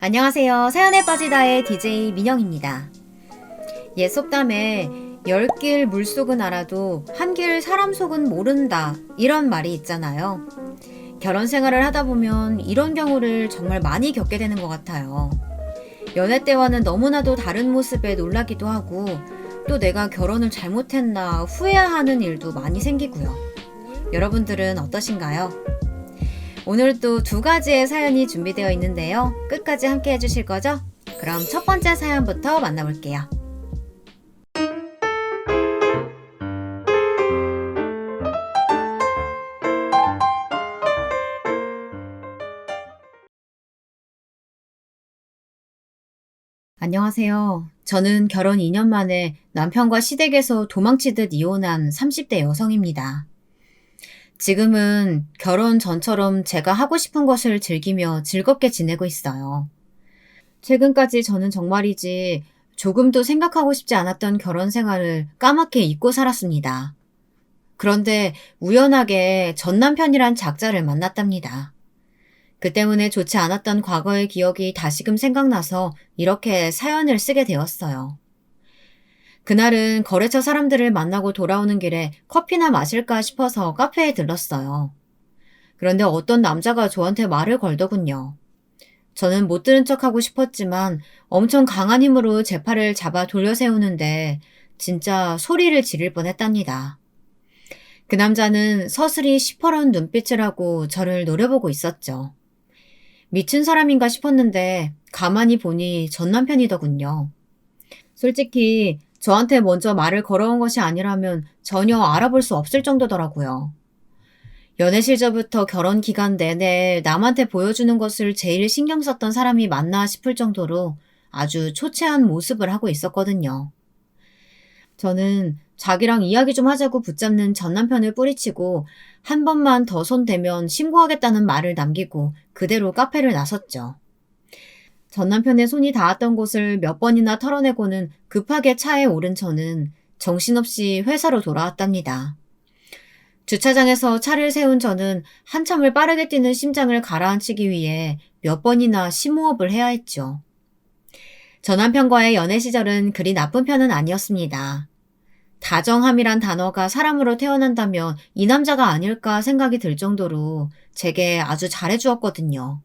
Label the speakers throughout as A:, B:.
A: 안녕하세요. 사연에 빠지다의 DJ 민영입니다. 옛 속담에 10길 물속은 알아도 한 길 사람 속은 모른다 이런 말이 있잖아요. 결혼 생활을 하다 보면 이런 경우를 정말 많이 겪게 되는 것 같아요. 연애 때와는 너무나도 다른 모습에 놀라기도 하고 또 내가 결혼을 잘못했나 후회하는 일도 많이 생기고요. 여러분들은 어떠신가요? 오늘도 두 가지의 사연이 준비되어 있는데요. 끝까지 함께 해주실 거죠? 그럼 첫 번째 사연부터 만나볼게요. 안녕하세요. 저는 결혼 2년 만에 남편과 시댁에서 도망치듯 이혼한 30대 여성입니다. 지금은 결혼 전처럼 제가 하고 싶은 것을 즐기며 즐겁게 지내고 있어요. 최근까지 저는 정말이지 조금도 생각하고 싶지 않았던 결혼 생활을 까맣게 잊고 살았습니다. 그런데 우연하게 전 남편이란 작자를 만났답니다. 그 때문에 좋지 않았던 과거의 기억이 다시금 생각나서 이렇게 사연을 쓰게 되었어요. 그날은 거래처 사람들을 만나고 돌아오는 길에 커피나 마실까 싶어서 카페에 들렀어요. 그런데 어떤 남자가 저한테 말을 걸더군요. 저는 못 들은 척하고 싶었지만 엄청 강한 힘으로 제 팔을 잡아 돌려 세우는데 진짜 소리를 지를 뻔했답니다. 그 남자는 서슬이 시퍼런 눈빛을 하고 저를 노려보고 있었죠. 미친 사람인가 싶었는데 가만히 보니 전 남편이더군요. 솔직히 저한테 먼저 말을 걸어온 것이 아니라면 전혀 알아볼 수 없을 정도더라고요. 연애 시절부터 결혼 기간 내내 남한테 보여주는 것을 제일 신경 썼던 사람이 맞나 싶을 정도로 아주 초췌한 모습을 하고 있었거든요. 저는 자기랑 이야기 좀 하자고 붙잡는 전 남편을 뿌리치고 한 번만 더 손대면 신고하겠다는 말을 남기고 그대로 카페를 나섰죠. 전 남편의 손이 닿았던 곳을 몇 번이나 털어내고는 급하게 차에 오른 저는 정신없이 회사로 돌아왔답니다. 주차장에서 차를 세운 저는 한참을 빠르게 뛰는 심장을 가라앉히기 위해 몇 번이나 심호흡을 해야 했죠. 전 남편과의 연애 시절은 그리 나쁜 편은 아니었습니다. 다정함이란 단어가 사람으로 태어난다면 이 남자가 아닐까 생각이 들 정도로 제게 아주 잘해주었거든요.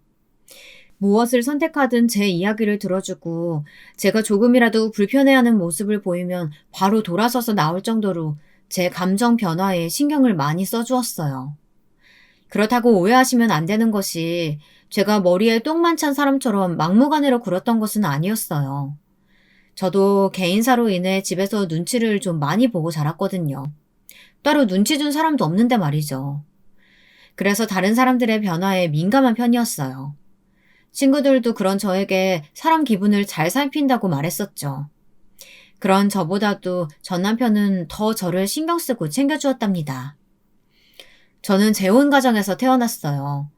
A: 무엇을 선택하든 제 이야기를 들어주고 제가 조금이라도 불편해하는 모습을 보이면 바로 돌아서서 나올 정도로 제 감정 변화에 신경을 많이 써주었어요. 그렇다고 오해하시면 안 되는 것이 제가 머리에 똥만 찬 사람처럼 막무가내로 굴었던 것은 아니었어요. 저도 개인사로 인해 집에서 눈치를 좀 많이 보고 자랐거든요. 따로 눈치 준 사람도 없는데 말이죠. 그래서 다른 사람들의 변화에 민감한 편이었어요. 친구들도 그런 저에게 사람 기분을 잘 살핀다고 말했었죠. 그런 저보다도 전 남편은 더 저를 신경 쓰고 챙겨주었답니다. 저는 재혼 가정에서 태어났어요.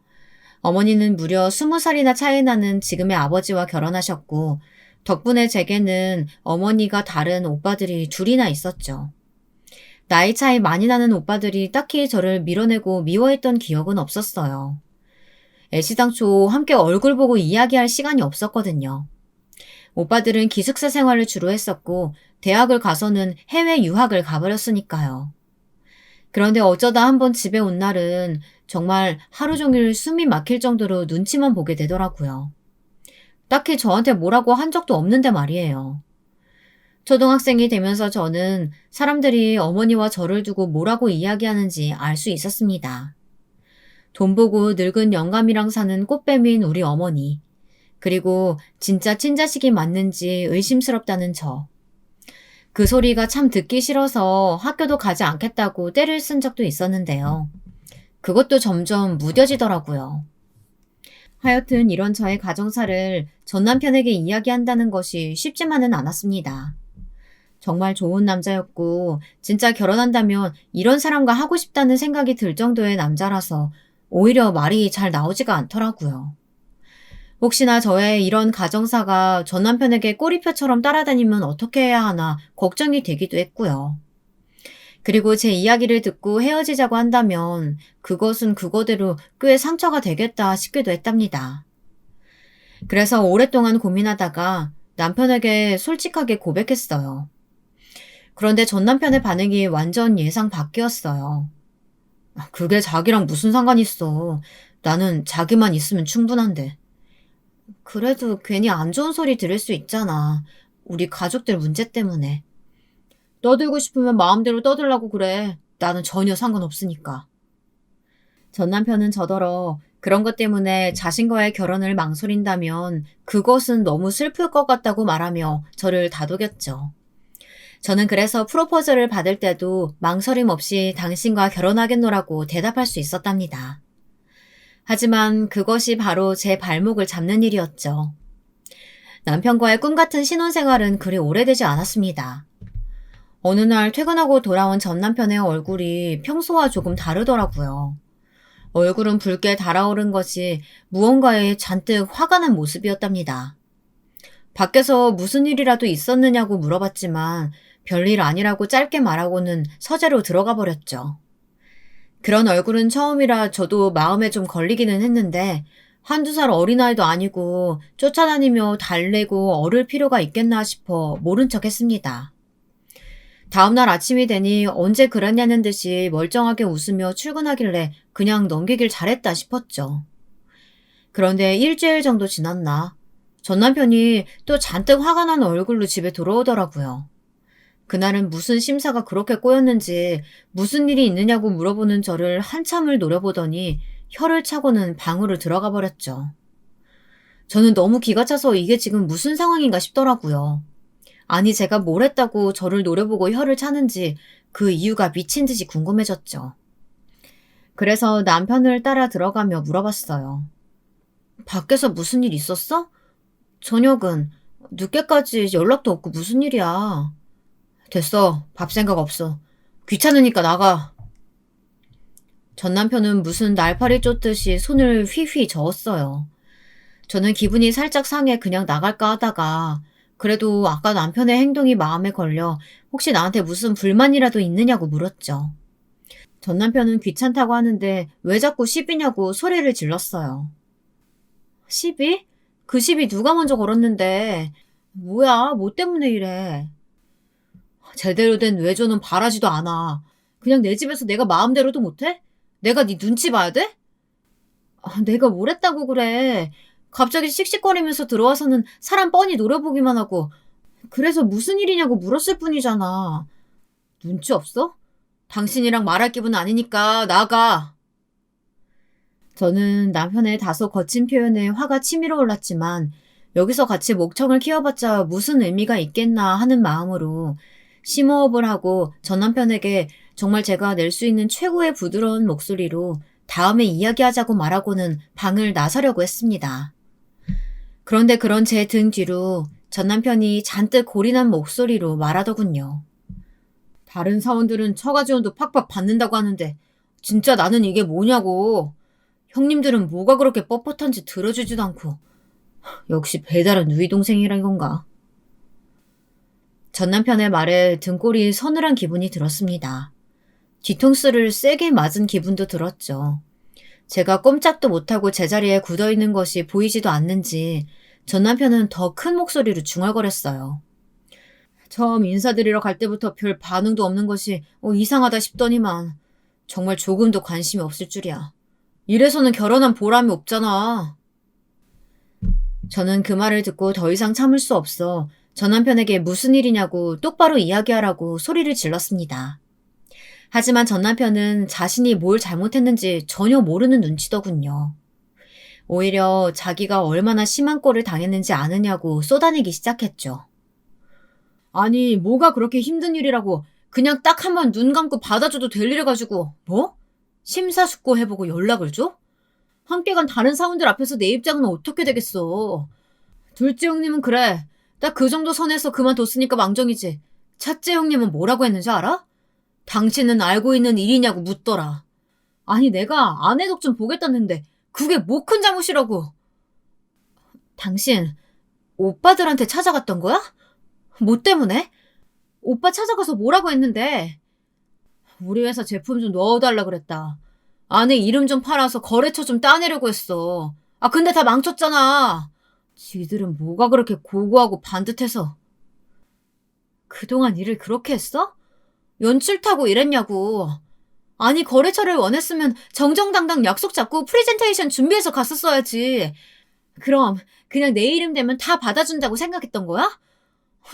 A: 어머니는 무려 20살이나 차이 나는 지금의 아버지와 결혼하셨고 덕분에 제게는 어머니가 다른 오빠들이 둘이나 있었죠. 나이 차이 많이 나는 오빠들이 딱히 저를 밀어내고 미워했던 기억은 없었어요. 애시당초 함께 얼굴 보고 이야기할 시간이 없었거든요. 오빠들은 기숙사 생활을 주로 했었고 대학을 가서는 해외 유학을 가버렸으니까요. 그런데 어쩌다 한번 집에 온 날은 정말 하루 종일 숨이 막힐 정도로 눈치만 보게 되더라고요. 딱히 저한테 뭐라고 한 적도 없는데 말이에요. 초등학생이 되면서 저는 사람들이 어머니와 저를 두고 뭐라고 이야기하는지 알 수 있었습니다. 돈 보고 늙은 영감이랑 사는 꽃뱀인 우리 어머니, 그리고 진짜 친자식이 맞는지 의심스럽다는 저. 그 소리가 참 듣기 싫어서 학교도 가지 않겠다고 떼를 쓴 적도 있었는데요. 그것도 점점 무뎌지더라고요. 하여튼 이런 저의 가정사를 전 남편에게 이야기한다는 것이 쉽지만은 않았습니다. 정말 좋은 남자였고 진짜 결혼한다면 이런 사람과 하고 싶다는 생각이 들 정도의 남자라서 오히려 말이 잘 나오지가 않더라고요. 혹시나 저의 이런 가정사가 전 남편에게 꼬리표처럼 따라다니면 어떻게 해야 하나 걱정이 되기도 했고요. 그리고 제 이야기를 듣고 헤어지자고 한다면 그것은 그거대로 꽤 상처가 되겠다 싶기도 했답니다. 그래서 오랫동안 고민하다가 남편에게 솔직하게 고백했어요. 그런데 전 남편의 반응이 완전 예상 밖이었어요. 그게 자기랑 무슨 상관 있어. 나는 자기만 있으면 충분한데. 그래도 괜히 안 좋은 소리 들을 수 있잖아. 우리 가족들 문제 때문에. 떠들고 싶으면 마음대로 떠들라고 그래. 나는 전혀 상관없으니까. 전 남편은 저더러 그런 것 때문에 자신과의 결혼을 망설인다면 그것은 너무 슬플 것 같다고 말하며 저를 다독였죠. 저는 그래서 프로포즈를 받을 때도 망설임 없이 당신과 결혼하겠노라고 대답할 수 있었답니다. 하지만 그것이 바로 제 발목을 잡는 일이었죠. 남편과의 꿈 같은 신혼생활은 그리 오래되지 않았습니다. 어느 날 퇴근하고 돌아온 전 남편의 얼굴이 평소와 조금 다르더라고요. 얼굴은 붉게 달아오른 것이 무언가에 잔뜩 화가 난 모습이었답니다. 밖에서 무슨 일이라도 있었느냐고 물어봤지만 별일 아니라고 짧게 말하고는 서재로 들어가 버렸죠. 그런 얼굴은 처음이라 저도 마음에 좀 걸리기는 했는데 한두 살 어린아이도 아니고 쫓아다니며 달래고 어를 필요가 있겠나 싶어 모른 척 했습니다. 다음날 아침이 되니 언제 그랬냐는 듯이 멀쩡하게 웃으며 출근하길래 그냥 넘기길 잘했다 싶었죠. 그런데 일주일 정도 지났나 전 남편이 또 잔뜩 화가 난 얼굴로 집에 돌아오더라고요. 그날은 무슨 심사가 그렇게 꼬였는지 무슨 일이 있느냐고 물어보는 저를 한참을 노려보더니 혀를 차고는 방으로 들어가 버렸죠. 저는 너무 기가 차서 이게 지금 무슨 상황인가 싶더라고요. 아니 제가 뭘 했다고 저를 노려보고 혀를 차는지 그 이유가 미친 듯이 궁금해졌죠. 그래서 남편을 따라 들어가며 물어봤어요. 밖에서 무슨 일 있었어? 저녁은 늦게까지 연락도 없고 무슨 일이야. 됐어. 밥 생각 없어. 귀찮으니까 나가. 전 남편은 무슨 날파리 쫓듯이 손을 휘휘 저었어요. 저는 기분이 살짝 상해 그냥 나갈까 하다가 그래도 아까 남편의 행동이 마음에 걸려 혹시 나한테 무슨 불만이라도 있느냐고 물었죠. 전 남편은 귀찮다고 하는데 왜 자꾸 시비냐고 소리를 질렀어요. 시비? 그 시비 누가 먼저 걸었는데. 뭐야, 뭐 때문에 이래. 제대로 된 외조는 바라지도 않아. 그냥 내 집에서 내가 마음대로도 못해? 내가 네 눈치 봐야 돼? 내가 뭘 했다고 그래. 갑자기 씩씩거리면서 들어와서는 사람 뻔히 노려보기만 하고 그래서 무슨 일이냐고 물었을 뿐이잖아. 눈치 없어? 당신이랑 말할 기분 아니니까 나가. 저는 남편의 다소 거친 표현에 화가 치밀어 올랐지만 여기서 같이 목청을 키워봤자 무슨 의미가 있겠나 하는 마음으로 심호흡을 하고 전 남편에게 정말 제가 낼 수 있는 최고의 부드러운 목소리로 다음에 이야기하자고 말하고는 방을 나서려고 했습니다. 그런데 그런 제 등 뒤로 전 남편이 잔뜩 골인한 목소리로 말하더군요. 다른 사원들은 처가 지원도 팍팍 받는다고 하는데 진짜 나는 이게 뭐냐고. 형님들은 뭐가 그렇게 뻣뻣한지 들어주지도 않고 역시 배달은 누이 동생이란 건가. 전 남편의 말에 등골이 서늘한 기분이 들었습니다. 뒤통수를 세게 맞은 기분도 들었죠. 제가 꼼짝도 못하고 제자리에 굳어있는 것이 보이지도 않는지 전 남편은 더 큰 목소리로 중얼거렸어요. 처음 인사드리러 갈 때부터 별 반응도 없는 것이 이상하다 싶더니만 정말 조금도 관심이 없을 줄이야. 이래서는 결혼한 보람이 없잖아. 저는 그 말을 듣고 더 이상 참을 수 없어 전 남편에게 무슨 일이냐고 똑바로 이야기하라고 소리를 질렀습니다. 하지만 전 남편은 자신이 뭘 잘못했는지 전혀 모르는 눈치더군요. 오히려 자기가 얼마나 심한 꼴을 당했는지 아느냐고 쏟아내기 시작했죠. 아니 뭐가 그렇게 힘든 일이라고 그냥 딱 한 번 눈 감고 받아줘도 될 일을 가지고 뭐? 심사숙고해보고 연락을 줘? 함께 간 다른 사원들 앞에서 내 입장은 어떻게 되겠어. 둘째 형님은 그래. 딱 그 정도 선에서 그만뒀으니까 망정이지. 첫째 형님은 뭐라고 했는지 알아? 당신은 알고 있는 일이냐고 묻더라. 아니 내가 아내 덕 좀 보겠다는데 그게 뭐 큰 잘못이라고. 당신 오빠들한테 찾아갔던 거야? 뭐 때문에? 오빠 찾아가서 뭐라고 했는데? 우리 회사 제품 좀 넣어달라 그랬다. 아내 이름 좀 팔아서 거래처 좀 따내려고 했어. 근데 다 망쳤잖아. 지들은 뭐가 그렇게 고고하고 반듯해서. 그동안 일을 그렇게 했어? 연출 타고 이랬냐고. 아니, 거래처를 원했으면 정정당당 약속 잡고 프레젠테이션 준비해서 갔었어야지. 그럼 그냥 내 이름 되면 다 받아준다고 생각했던 거야?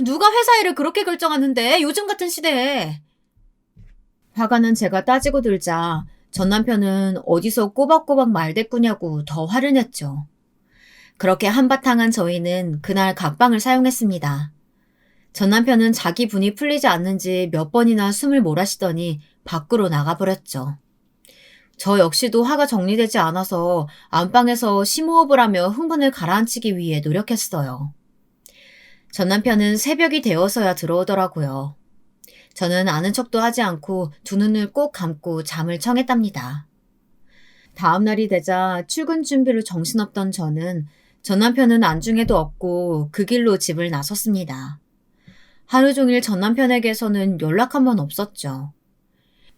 A: 누가 회사 일을 그렇게 결정하는데, 요즘 같은 시대에. 화가 난 제가 따지고 들자 전 남편은 어디서 꼬박꼬박 말대꾸냐고 더 화를 냈죠. 그렇게 한바탕 한 저희는 그날 각방을 사용했습니다. 전 남편은 자기 분이 풀리지 않는지 몇 번이나 숨을 몰아쉬더니 밖으로 나가버렸죠. 저 역시도 화가 정리되지 않아서 안방에서 심호흡을 하며 흥분을 가라앉히기 위해 노력했어요. 전 남편은 새벽이 되어서야 들어오더라고요. 저는 아는 척도 하지 않고 두 눈을 꼭 감고 잠을 청했답니다. 다음 날이 되자 출근 준비로 정신없던 저는 전 남편은 안중에도 없고 그 길로 집을 나섰습니다. 하루 종일 전 남편에게서는 연락 한 번 없었죠.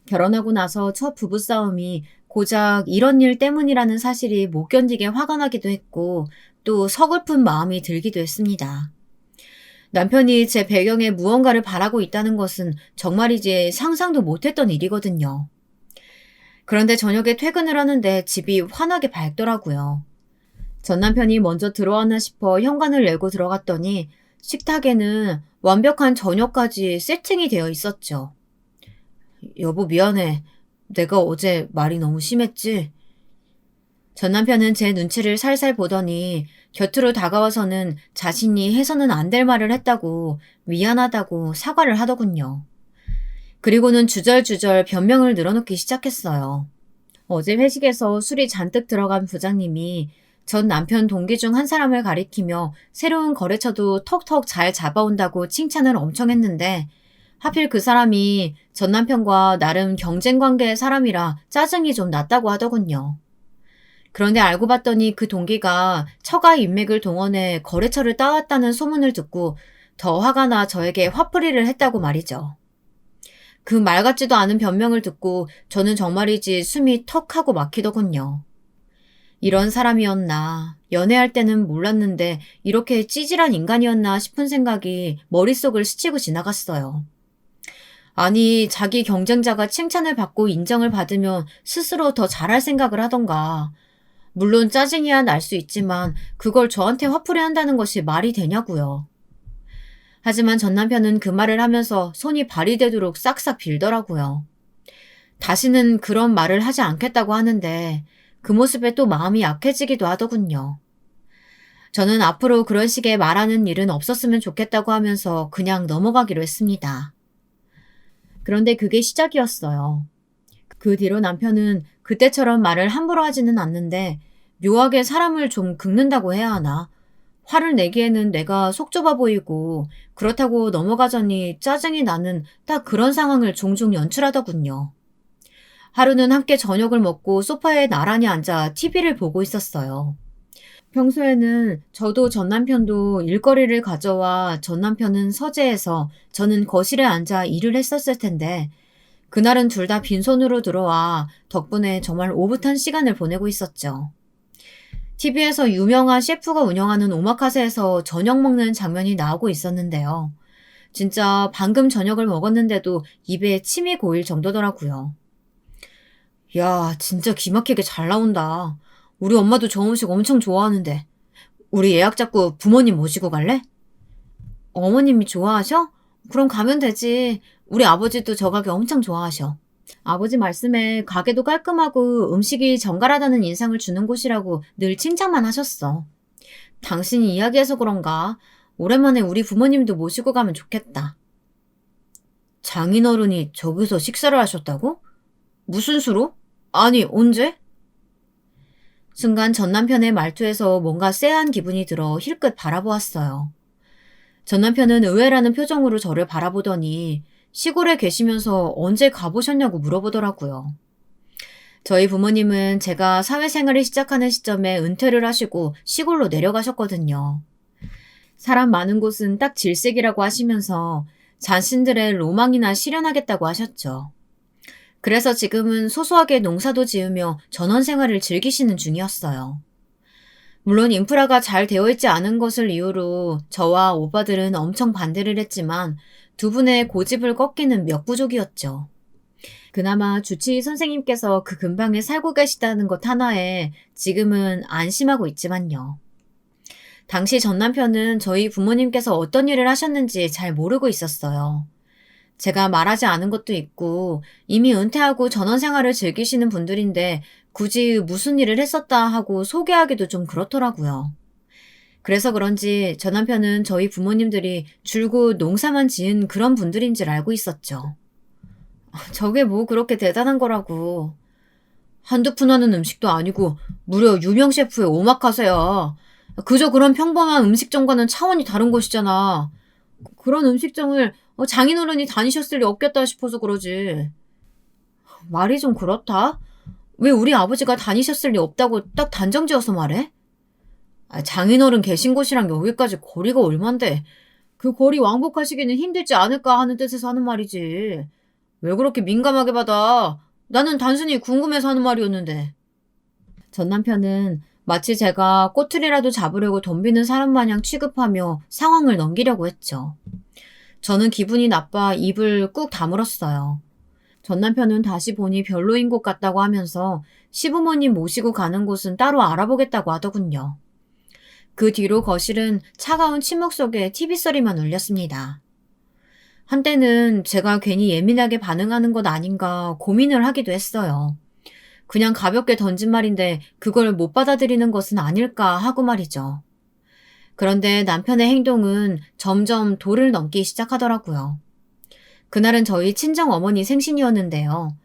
A: 결혼하고 나서 첫 부부싸움이 고작 이런 일 때문이라는 사실이 못 견디게 화가 나기도 했고 또 서글픈 마음이 들기도 했습니다. 남편이 제 배경에 무언가를 바라고 있다는 것은 정말이지 상상도 못했던 일이거든요. 그런데 저녁에 퇴근을 하는데 집이 환하게 밝더라고요. 전 남편이 먼저 들어왔나 싶어 현관을 열고 들어갔더니 식탁에는 완벽한 저녁까지 세팅이 되어 있었죠. 여보, 미안해. 내가 어제 말이 너무 심했지? 전 남편은 제 눈치를 살살 보더니 곁으로 다가와서는 자신이 해서는 안 될 말을 했다고 미안하다고 사과를 하더군요. 그리고는 주절주절 변명을 늘어놓기 시작했어요. 어제 회식에서 술이 잔뜩 들어간 부장님이 전 남편 동기 중 한 사람을 가리키며 새로운 거래처도 턱턱 잘 잡아온다고 칭찬을 엄청 했는데 하필 그 사람이 전 남편과 나름 경쟁 관계의 사람이라 짜증이 좀 났다고 하더군요. 그런데 알고 봤더니 그 동기가 처가 인맥을 동원해 거래처를 따왔다는 소문을 듣고 더 화가 나 저에게 화풀이를 했다고 말이죠. 그 말 같지도 않은 변명을 듣고 저는 정말이지 숨이 턱 하고 막히더군요. 이런 사람이었나, 연애할 때는 몰랐는데 이렇게 찌질한 인간이었나 싶은 생각이 머릿속을 스치고 지나갔어요. 아니, 자기 경쟁자가 칭찬을 받고 인정을 받으면 스스로 더 잘할 생각을 하던가. 물론 짜증이야 날 수 있지만 그걸 저한테 화풀이한다는 것이 말이 되냐고요. 하지만 전 남편은 그 말을 하면서 손이 발이 되도록 싹싹 빌더라고요. 다시는 그런 말을 하지 않겠다고 하는데 그 모습에 또 마음이 약해지기도 하더군요. 저는 앞으로 그런 식의 말하는 일은 없었으면 좋겠다고 하면서 그냥 넘어가기로 했습니다. 그런데 그게 시작이었어요. 그 뒤로 남편은 그때처럼 말을 함부로 하지는 않는데 묘하게 사람을 좀 긁는다고 해야 하나? 화를 내기에는 내가 속 좁아 보이고 그렇다고 넘어가자니 짜증이 나는 딱 그런 상황을 종종 연출하더군요. 하루는 함께 저녁을 먹고 소파에 나란히 앉아 TV를 보고 있었어요. 평소에는 저도 전 남편도 일거리를 가져와 전 남편은 서재에서 저는 거실에 앉아 일을 했었을 텐데 그날은 둘 다 빈손으로 들어와 덕분에 정말 오붓한 시간을 보내고 있었죠. TV에서 유명한 셰프가 운영하는 오마카세에서 저녁 먹는 장면이 나오고 있었는데요. 진짜 방금 저녁을 먹었는데도 입에 침이 고일 정도더라고요. 야, 진짜 기막히게 잘 나온다. 우리 엄마도 저 음식 엄청 좋아하는데. 우리 예약 잡고 부모님 모시고 갈래? 어머님이 좋아하셔? 그럼 가면 되지. 우리 아버지도 저 가게 엄청 좋아하셔. 아버지 말씀에 가게도 깔끔하고 음식이 정갈하다는 인상을 주는 곳이라고 늘 칭찬만 하셨어. 당신이 이야기해서 그런가? 오랜만에 우리 부모님도 모시고 가면 좋겠다. 장인어른이 저기서 식사를 하셨다고? 무슨 수로? 아니, 언제? 순간 전 남편의 말투에서 뭔가 쎄한 기분이 들어 힐끗 바라보았어요. 전 남편은 의외라는 표정으로 저를 바라보더니 시골에 계시면서 언제 가보셨냐고 물어보더라고요. 저희 부모님은 제가 사회생활을 시작하는 시점에 은퇴를 하시고 시골로 내려가셨거든요. 사람 많은 곳은 딱 질색이라고 하시면서 자신들의 로망이나 실현하겠다고 하셨죠. 그래서 지금은 소소하게 농사도 지으며 전원 생활을 즐기시는 중이었어요. 물론 인프라가 잘 되어 있지 않은 것을 이유로 저와 오빠들은 엄청 반대를 했지만 두 분의 고집을 꺾이는 역부족이었죠. 그나마 주치의 선생님께서 그 근방에 살고 계시다는 것 하나에 지금은 안심하고 있지만요. 당시 전 남편은 저희 부모님께서 어떤 일을 하셨는지 잘 모르고 있었어요. 제가 말하지 않은 것도 있고 이미 은퇴하고 전원 생활을 즐기시는 분들인데 굳이 무슨 일을 했었다 하고 소개하기도 좀 그렇더라고요. 그래서 그런지 전 남편은 저희 부모님들이 줄곧 농사만 지은 그런 분들인 줄 알고 있었죠. 저게 뭐 그렇게 대단한 거라고. 한두 푼 하는 음식도 아니고 무려 유명 셰프의 오마카세야. 그저 그런 평범한 음식점과는 차원이 다른 것이잖아. 그런 음식점을 장인어른이 다니셨을 리 없겠다 싶어서 그러지. 말이 좀 그렇다. 왜 우리 아버지가 다니셨을 리 없다고 딱 단정지어서 말해? 장인어른 계신 곳이랑 여기까지 거리가 얼만데 그 거리 왕복하시기는 힘들지 않을까 하는 뜻에서 하는 말이지. 왜 그렇게 민감하게 받아? 나는 단순히 궁금해서 하는 말이었는데. 전 남편은 마치 제가 꼬투리라도 잡으려고 덤비는 사람 마냥 취급하며 상황을 넘기려고 했죠. 저는 기분이 나빠 입을 꾹 다물었어요. 전 남편은 다시 보니 별로인 곳 같다고 하면서 시부모님 모시고 가는 곳은 따로 알아보겠다고 하더군요. 그 뒤로 거실은 차가운 침묵 속에 TV 소리만 울렸습니다. 한때는 제가 괜히 예민하게 반응하는 것 아닌가 고민을 하기도 했어요. 그냥 가볍게 던진 말인데 그걸 못 받아들이는 것은 아닐까 하고 말이죠. 그런데 남편의 행동은 점점 도를 넘기 시작하더라고요. 그날은 저희 친정 어머니 생신이었는데요.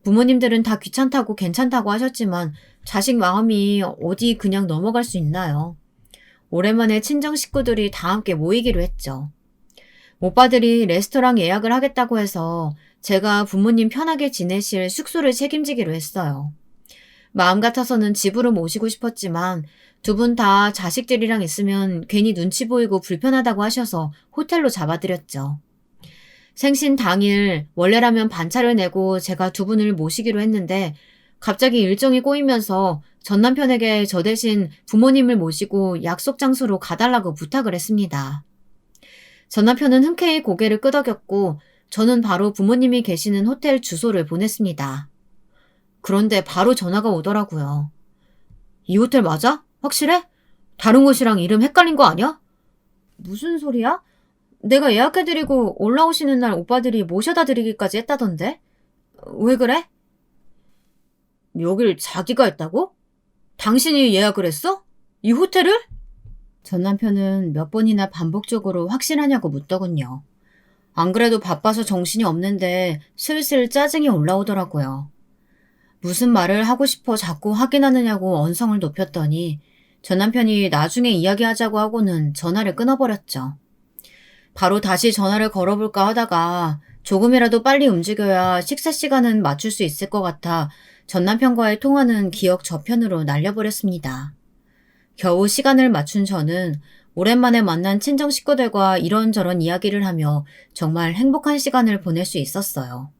A: 부모님들은 다 귀찮다고 괜찮다고 하셨지만 자식 마음이 어디 그냥 넘어갈 수 있나요? 오랜만에 친정 식구들이 다 함께 모이기로 했죠. 오빠들이 레스토랑 예약을 하겠다고 해서 제가 부모님 편하게 지내실 숙소를 책임지기로 했어요. 마음 같아서는 집으로 모시고 싶었지만 두 분 다 자식들이랑 있으면 괜히 눈치 보이고 불편하다고 하셔서 호텔로 잡아드렸죠. 생신 당일 원래라면 반차를 내고 제가 두 분을 모시기로 했는데 갑자기 일정이 꼬이면서 전 남편에게 저 대신 부모님을 모시고 약속 장소로 가달라고 부탁을 했습니다. 전 남편은 흔쾌히 고개를 끄덕였고 저는 바로 부모님이 계시는 호텔 주소를 보냈습니다. 그런데 바로 전화가 오더라고요. 이 호텔 맞아? 확실해? 다른 곳이랑 이름 헷갈린 거 아니야? 무슨 소리야? 내가 예약해드리고 올라오시는 날 오빠들이 모셔다 드리기까지 했다던데? 왜 그래? 여길 자기가 했다고? 당신이 예약을 했어? 이 호텔을? 전 남편은 몇 번이나 반복적으로 확실하냐고 묻더군요. 안 그래도 바빠서 정신이 없는데 슬슬 짜증이 올라오더라고요. 무슨 말을 하고 싶어 자꾸 확인하느냐고 언성을 높였더니 전 남편이 나중에 이야기하자고 하고는 전화를 끊어버렸죠. 바로 다시 전화를 걸어볼까 하다가 조금이라도 빨리 움직여야 식사 시간은 맞출 수 있을 것 같아 전 남편과의 통화는 기억 저편으로 날려버렸습니다. 겨우 시간을 맞춘 저는 오랜만에 만난 친정 식구들과 이런저런 이야기를 하며 정말 행복한 시간을 보낼 수 있었어요.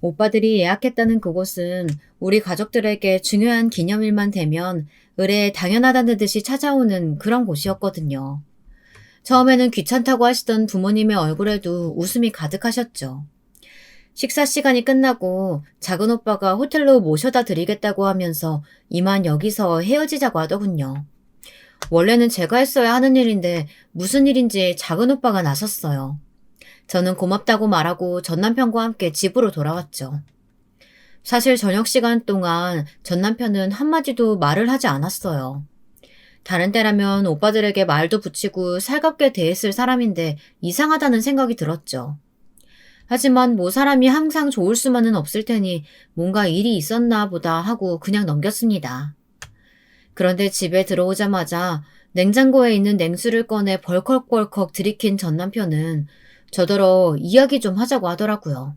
A: 오빠들이 예약했다는 그곳은 우리 가족들에게 중요한 기념일만 되면 의례 당연하다는 듯이 찾아오는 그런 곳이었거든요. 처음에는 귀찮다고 하시던 부모님의 얼굴에도 웃음이 가득하셨죠. 식사 시간이 끝나고 작은 오빠가 호텔로 모셔다 드리겠다고 하면서 이만 여기서 헤어지자고 하더군요. 원래는 제가 했어야 하는 일인데 무슨 일인지 작은 오빠가 나섰어요. 저는 고맙다고 말하고 전 남편과 함께 집으로 돌아왔죠. 사실 저녁 시간 동안 전 남편은 한마디도 말을 하지 않았어요. 다른 때라면 오빠들에게 말도 붙이고 살갑게 대했을 사람인데 이상하다는 생각이 들었죠. 하지만 뭐 사람이 항상 좋을 수만은 없을 테니 뭔가 일이 있었나 보다 하고 그냥 넘겼습니다. 그런데 집에 들어오자마자 냉장고에 있는 냉수를 꺼내 벌컥벌컥 들이킨 전 남편은 저더러 이야기 좀 하자고 하더라고요.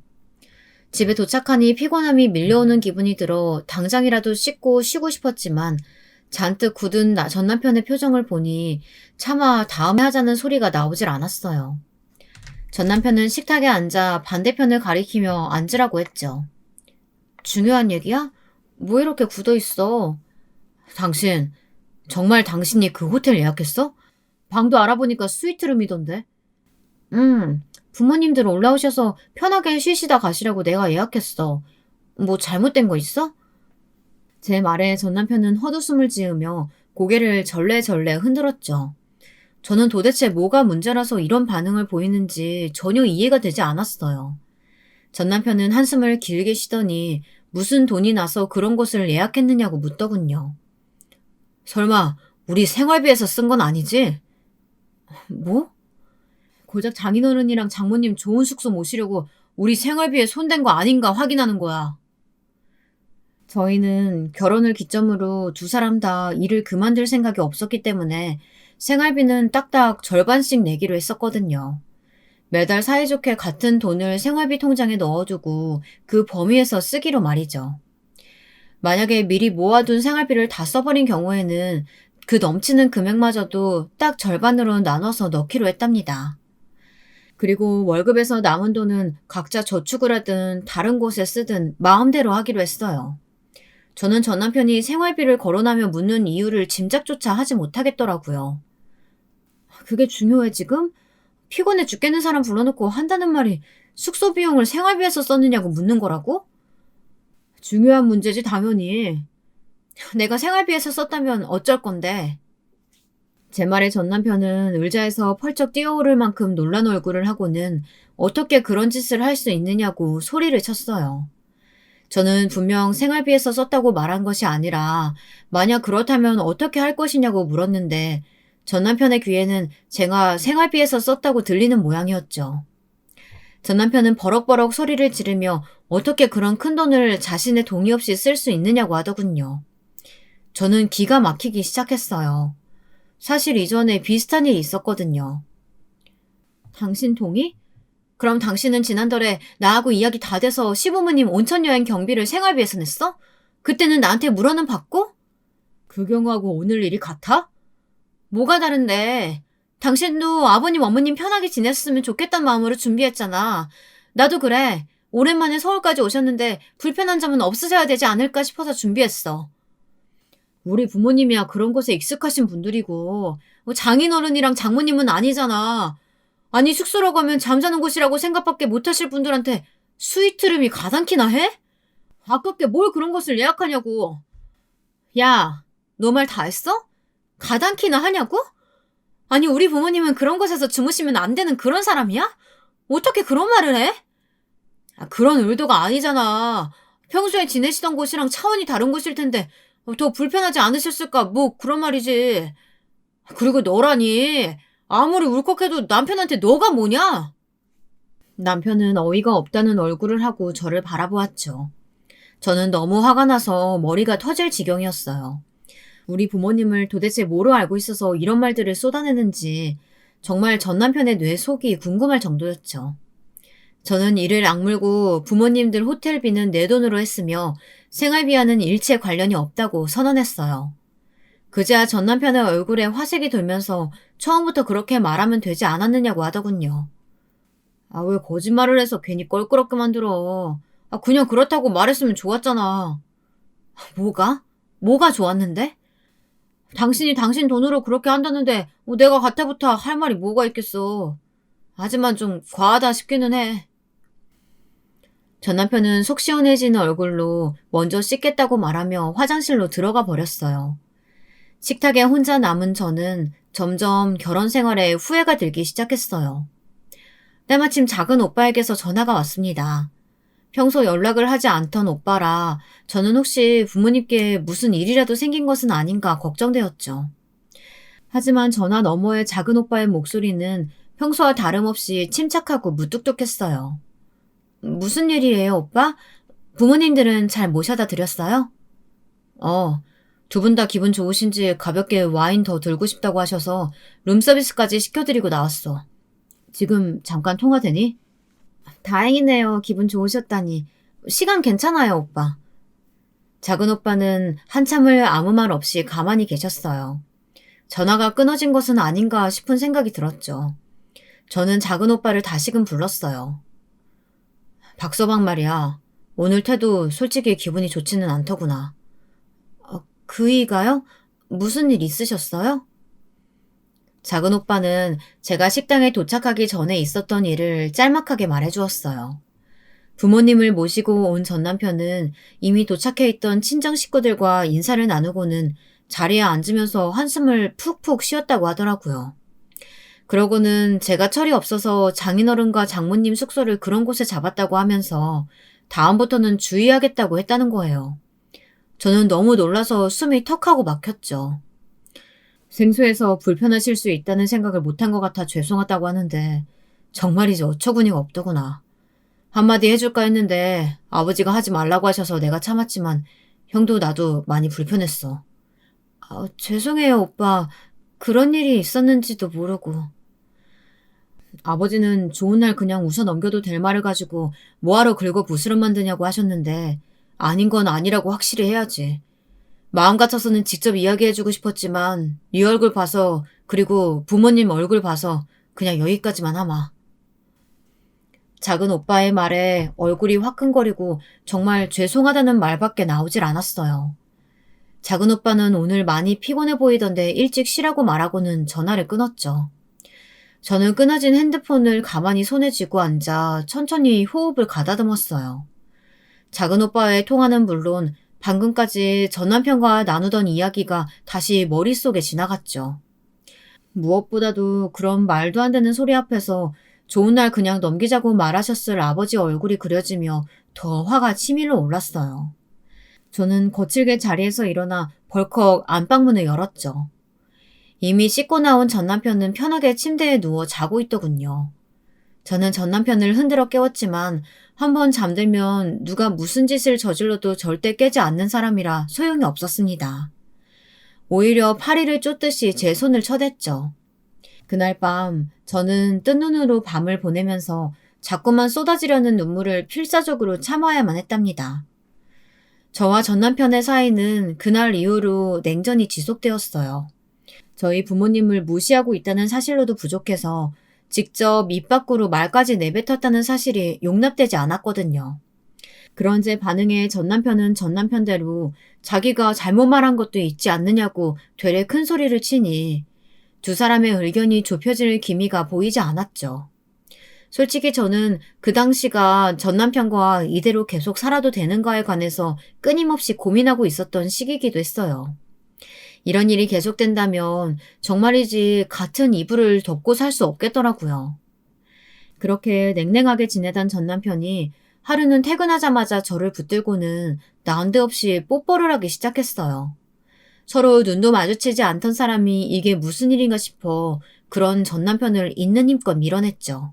A: 집에 도착하니 피곤함이 밀려오는 기분이 들어 당장이라도 씻고 쉬고 싶었지만 잔뜩 굳은 전 남편의 표정을 보니 차마 다음에 하자는 소리가 나오질 않았어요. 전 남편은 식탁에 앉아 반대편을 가리키며 앉으라고 했죠. 중요한 얘기야? 뭐 이렇게 굳어있어? 당신 정말 당신이 그 호텔 예약했어? 방도 알아보니까 스위트룸이던데. 부모님들 올라오셔서 편하게 쉬시다 가시라고 내가 예약했어. 뭐 잘못된 거 있어? 제 말에 전 남편은 헛웃음을 지으며 고개를 절레절레 흔들었죠. 저는 도대체 뭐가 문제라서 이런 반응을 보이는지 전혀 이해가 되지 않았어요. 전 남편은 한숨을 길게 쉬더니 무슨 돈이 나서 그런 곳을 예약했느냐고 묻더군요. 설마 우리 생활비에서 쓴 건 아니지? 뭐? 고작 장인어른이랑 장모님 좋은 숙소 모시려고 우리 생활비에 손댄 거 아닌가 확인하는 거야. 저희는 결혼을 기점으로 두 사람 다 일을 그만둘 생각이 없었기 때문에 생활비는 딱딱 절반씩 내기로 했었거든요. 매달 사이좋게 같은 돈을 생활비 통장에 넣어두고 그 범위에서 쓰기로 말이죠. 만약에 미리 모아둔 생활비를 다 써버린 경우에는 그 넘치는 금액마저도 딱 절반으로 나눠서 넣기로 했답니다. 그리고 월급에서 남은 돈은 각자 저축을 하든 다른 곳에 쓰든 마음대로 하기로 했어요. 저는 전 남편이 생활비를 거론하며 묻는 이유를 짐작조차 하지 못하겠더라고요. 그게 중요해 지금? 피곤해 죽겠는 사람 불러놓고 한다는 말이 숙소 비용을 생활비에서 썼느냐고 묻는 거라고? 중요한 문제지 당연히. 내가 생활비에서 썼다면 어쩔 건데. 제 말에 전 남편은 의자에서 펄쩍 뛰어오를 만큼 놀란 얼굴을 하고는 어떻게 그런 짓을 할 수 있느냐고 소리를 쳤어요. 저는 분명 생활비에서 썼다고 말한 것이 아니라 만약 그렇다면 어떻게 할 것이냐고 물었는데 전 남편의 귀에는 제가 생활비에서 썼다고 들리는 모양이었죠. 전 남편은 버럭버럭 소리를 지르며 어떻게 그런 큰 돈을 자신의 동의 없이 쓸 수 있느냐고 하더군요. 저는 기가 막히기 시작했어요. 사실 이전에 비슷한 일이 있었거든요. 당신 동의? 그럼 당신은 지난달에 나하고 이야기 다 돼서 시부모님 온천여행 경비를 생활비에서 냈어? 그때는 나한테 물어는 받고? 그 경우하고 오늘 일이 같아? 뭐가 다른데? 당신도 아버님 어머님 편하게 지냈으면 좋겠다는 마음으로 준비했잖아. 나도 그래. 오랜만에 서울까지 오셨는데 불편한 점은 없으셔야 되지 않을까 싶어서 준비했어. 우리 부모님이야 그런 곳에 익숙하신 분들이고 장인어른이랑 장모님은 아니잖아. 아니 숙소라고 하면 잠자는 곳이라고 생각밖에 못하실 분들한테 스위트룸이 가당키나 해? 아깝게 뭘 그런 것을 예약하냐고. 야, 너 말 다 했어? 가당키나 하냐고? 아니 우리 부모님은 그런 곳에서 주무시면 안 되는 그런 사람이야? 어떻게 그런 말을 해? 그런 의도가 아니잖아. 평소에 지내시던 곳이랑 차원이 다른 곳일 텐데 더 불편하지 않으셨을까 뭐 그런 말이지. 그리고 너라니 아무리 울컥해도 남편한테 너가 뭐냐? 남편은 어이가 없다는 얼굴을 하고 저를 바라보았죠. 저는 너무 화가 나서 머리가 터질 지경이었어요. 우리 부모님을 도대체 뭐로 알고 있어서 이런 말들을 쏟아내는지 정말 전 남편의 뇌 속이 궁금할 정도였죠. 저는 이를 악물고 부모님들 호텔비는 내 돈으로 했으며 생활비와는 일체 관련이 없다고 선언했어요. 그제야 전 남편의 얼굴에 화색이 돌면서 처음부터 그렇게 말하면 되지 않았느냐고 하더군요. 왜 거짓말을 해서 괜히 껄끄럽게 만들어. 그냥 그렇다고 말했으면 좋았잖아. 뭐가? 뭐가 좋았는데? 당신이 당신 돈으로 그렇게 한다는데 내가 가타부타 할 말이 뭐가 있겠어. 하지만 좀 과하다 싶기는 해. 전 남편은 속 시원해지는 얼굴로 먼저 씻겠다고 말하며 화장실로 들어가 버렸어요. 식탁에 혼자 남은 저는 점점 결혼 생활에 후회가 들기 시작했어요. 때마침 작은 오빠에게서 전화가 왔습니다. 평소 연락을 하지 않던 오빠라 저는 혹시 부모님께 무슨 일이라도 생긴 것은 아닌가 걱정되었죠. 하지만 전화 너머의 작은 오빠의 목소리는 평소와 다름없이 침착하고 무뚝뚝했어요. 무슨 일이에요, 오빠? 부모님들은 잘 모셔다 드렸어요? 두 분 다 기분 좋으신지 가볍게 와인 더 들고 싶다고 하셔서 룸서비스까지 시켜드리고 나왔어. 지금 잠깐 통화되니? 다행이네요. 기분 좋으셨다니. 시간 괜찮아요, 오빠. 작은 오빠는 한참을 아무 말 없이 가만히 계셨어요. 전화가 끊어진 것은 아닌가 싶은 생각이 들었죠. 저는 작은 오빠를 다시금 불렀어요. 박서방 말이야. 오늘 태도 솔직히 기분이 좋지는 않더구나. 그이가요? 무슨 일 있으셨어요? 작은 오빠는 제가 식당에 도착하기 전에 있었던 일을 짤막하게 말해주었어요. 부모님을 모시고 온 전 남편은 이미 도착해 있던 친정 식구들과 인사를 나누고는 자리에 앉으면서 한숨을 푹푹 쉬었다고 하더라고요. 그러고는 제가 철이 없어서 장인어른과 장모님 숙소를 그런 곳에 잡았다고 하면서 다음부터는 주의하겠다고 했다는 거예요. 저는 너무 놀라서 숨이 턱하고 막혔죠. 생소해서 불편하실 수 있다는 생각을 못한 것 같아 죄송하다고 하는데 정말이지 어처구니가 없더구나. 한마디 해줄까 했는데 아버지가 하지 말라고 하셔서 내가 참았지만 형도 나도 많이 불편했어. 죄송해요, 오빠. 그런 일이 있었는지도 모르고. 아버지는 좋은 날 그냥 웃어 넘겨도 될 말을 가지고 뭐하러 긁어 부스럼 만드냐고 하셨는데 아닌 건 아니라고 확실히 해야지. 마음 같아서는 직접 이야기해주고 싶었지만 네 얼굴 봐서 그리고 부모님 얼굴 봐서 그냥 여기까지만 하마. 작은 오빠의 말에 얼굴이 화끈거리고 정말 죄송하다는 말밖에 나오질 않았어요. 작은 오빠는 오늘 많이 피곤해 보이던데 일찍 쉬라고 말하고는 전화를 끊었죠. 저는 끊어진 핸드폰을 가만히 손에 쥐고 앉아 천천히 호흡을 가다듬었어요. 작은 오빠의 통화는 물론 방금까지 전 남편과 나누던 이야기가 다시 머릿속에 지나갔죠. 무엇보다도 그런 말도 안 되는 소리 앞에서 좋은 날 그냥 넘기자고 말하셨을 아버지 얼굴이 그려지며 더 화가 치밀어 올랐어요. 저는 거칠게 자리에서 일어나 벌컥 안방문을 열었죠. 이미 씻고 나온 전 남편은 편하게 침대에 누워 자고 있더군요. 저는 전 남편을 흔들어 깨웠지만 한번 잠들면 누가 무슨 짓을 저질러도 절대 깨지 않는 사람이라 소용이 없었습니다. 오히려 파리를 쫓듯이 제 손을 쳐댔죠. 그날 밤 저는 뜬 눈으로 밤을 보내면서 자꾸만 쏟아지려는 눈물을 필사적으로 참아야만 했답니다. 저와 전 남편의 사이는 그날 이후로 냉전이 지속되었어요. 저희 부모님을 무시하고 있다는 사실로도 부족해서 직접 입 밖으로 말까지 내뱉었다는 사실이 용납되지 않았거든요. 그런 제 반응에 전 남편은 전 남편대로 자기가 잘못 말한 것도 있지 않느냐고 되레 큰 소리를 치니 두 사람의 의견이 좁혀질 기미가 보이지 않았죠. 솔직히 저는 그 당시가 전 남편과 이대로 계속 살아도 되는가에 관해서 끊임없이 고민하고 있었던 시기이기도 했어요. 이런 일이 계속된다면 정말이지 같은 이불을 덮고 살 수 없겠더라고요. 그렇게 냉랭하게 지내던 전 남편이 하루는 퇴근하자마자 저를 붙들고는 난데없이 뽀뽀를 하기 시작했어요. 서로 눈도 마주치지 않던 사람이 이게 무슨 일인가 싶어 그런 전 남편을 있는 힘껏 밀어냈죠.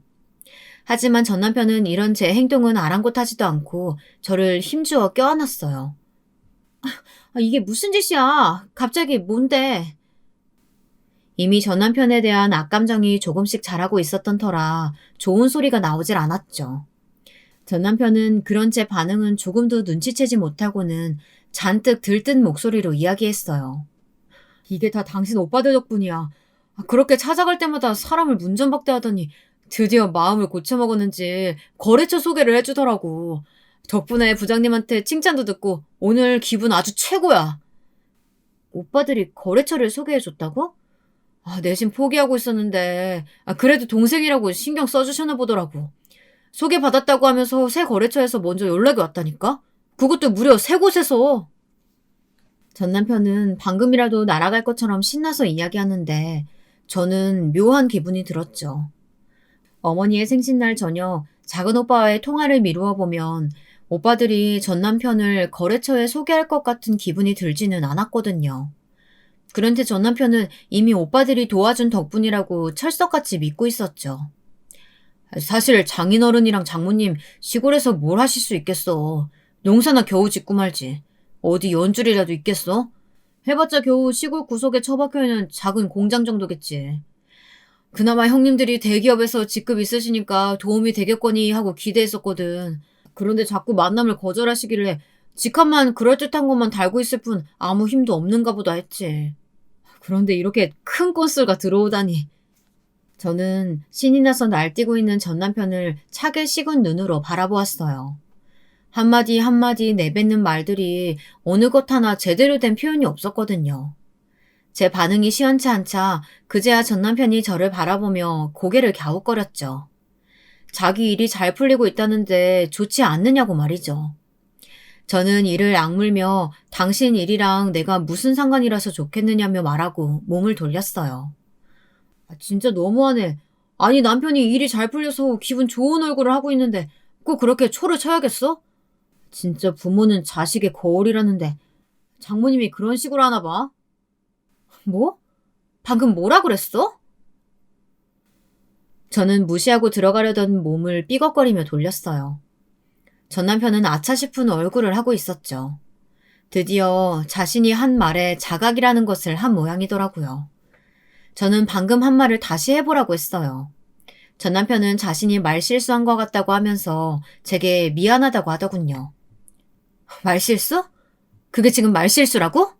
A: 하지만 전 남편은 이런 제 행동은 아랑곳하지도 않고 저를 힘주어 껴안았어요. 이게 무슨 짓이야? 갑자기 뭔데? 이미 전 남편에 대한 악감정이 조금씩 자라고 있었던 터라 좋은 소리가 나오질 않았죠. 전 남편은 그런 제 반응은 조금도 눈치채지 못하고는 잔뜩 들뜬 목소리로 이야기했어요. 이게 다 당신 오빠들 덕분이야. 그렇게 찾아갈 때마다 사람을 문전박대하더니 드디어 마음을 고쳐먹었는지 거래처 소개를 해주더라고. 덕분에 부장님한테 칭찬도 듣고 오늘 기분 아주 최고야. 오빠들이 거래처를 소개해줬다고? 내심 포기하고 있었는데 그래도 동생이라고 신경 써주셨나 보더라고. 소개받았다고 하면서 새 거래처에서 먼저 연락이 왔다니까? 그것도 무려 세 곳에서. 전 남편은 방금이라도 날아갈 것처럼 신나서 이야기하는데 저는 묘한 기분이 들었죠. 어머니의 생신날 저녁 작은 오빠와의 통화를 미루어 보면 오빠들이 전 남편을 거래처에 소개할 것 같은 기분이 들지는 않았거든요. 그런데 전 남편은 이미 오빠들이 도와준 덕분이라고 철석같이 믿고 있었죠. 사실 장인어른이랑 장모님 시골에서 뭘 하실 수 있겠어. 농사나 겨우 짓고 말지. 어디 연줄이라도 있겠어? 해봤자 겨우 시골 구석에 처박혀있는 작은 공장 정도겠지. 그나마 형님들이 대기업에서 직급 있으시니까 도움이 되겠거니 하고 기대했었거든. 그런데 자꾸 만남을 거절하시길래 직함만 그럴듯한 것만 달고 있을 뿐 아무 힘도 없는가 보다 했지. 그런데 이렇게 큰 건수가 들어오다니. 저는 신이 나서 날뛰고 있는 전 남편을 차게 식은 눈으로 바라보았어요. 한마디 한마디 내뱉는 말들이 어느 것 하나 제대로 된 표현이 없었거든요. 제 반응이 시원치 않자 그제야 전 남편이 저를 바라보며 고개를 갸웃거렸죠. 자기 일이 잘 풀리고 있다는데 좋지 않느냐고 말이죠. 저는 이를 악물며 당신 일이랑 내가 무슨 상관이라서 좋겠느냐며 말하고 몸을 돌렸어요. 진짜 너무하네. 아니 남편이 일이 잘 풀려서 기분 좋은 얼굴을 하고 있는데 꼭 그렇게 초를 쳐야겠어? 진짜 부모는 자식의 거울이라는데 장모님이 그런 식으로 하나 봐. 뭐? 방금 뭐라 그랬어? 저는 무시하고 들어가려던 몸을 삐걱거리며 돌렸어요. 전 남편은 아차 싶은 얼굴을 하고 있었죠. 드디어 자신이 한 말에 자각이라는 것을 한 모양이더라고요. 저는 방금 한 말을 다시 해보라고 했어요. 전 남편은 자신이 말실수한 것 같다고 하면서 제게 미안하다고 하더군요. 말실수? 그게 지금 말실수라고?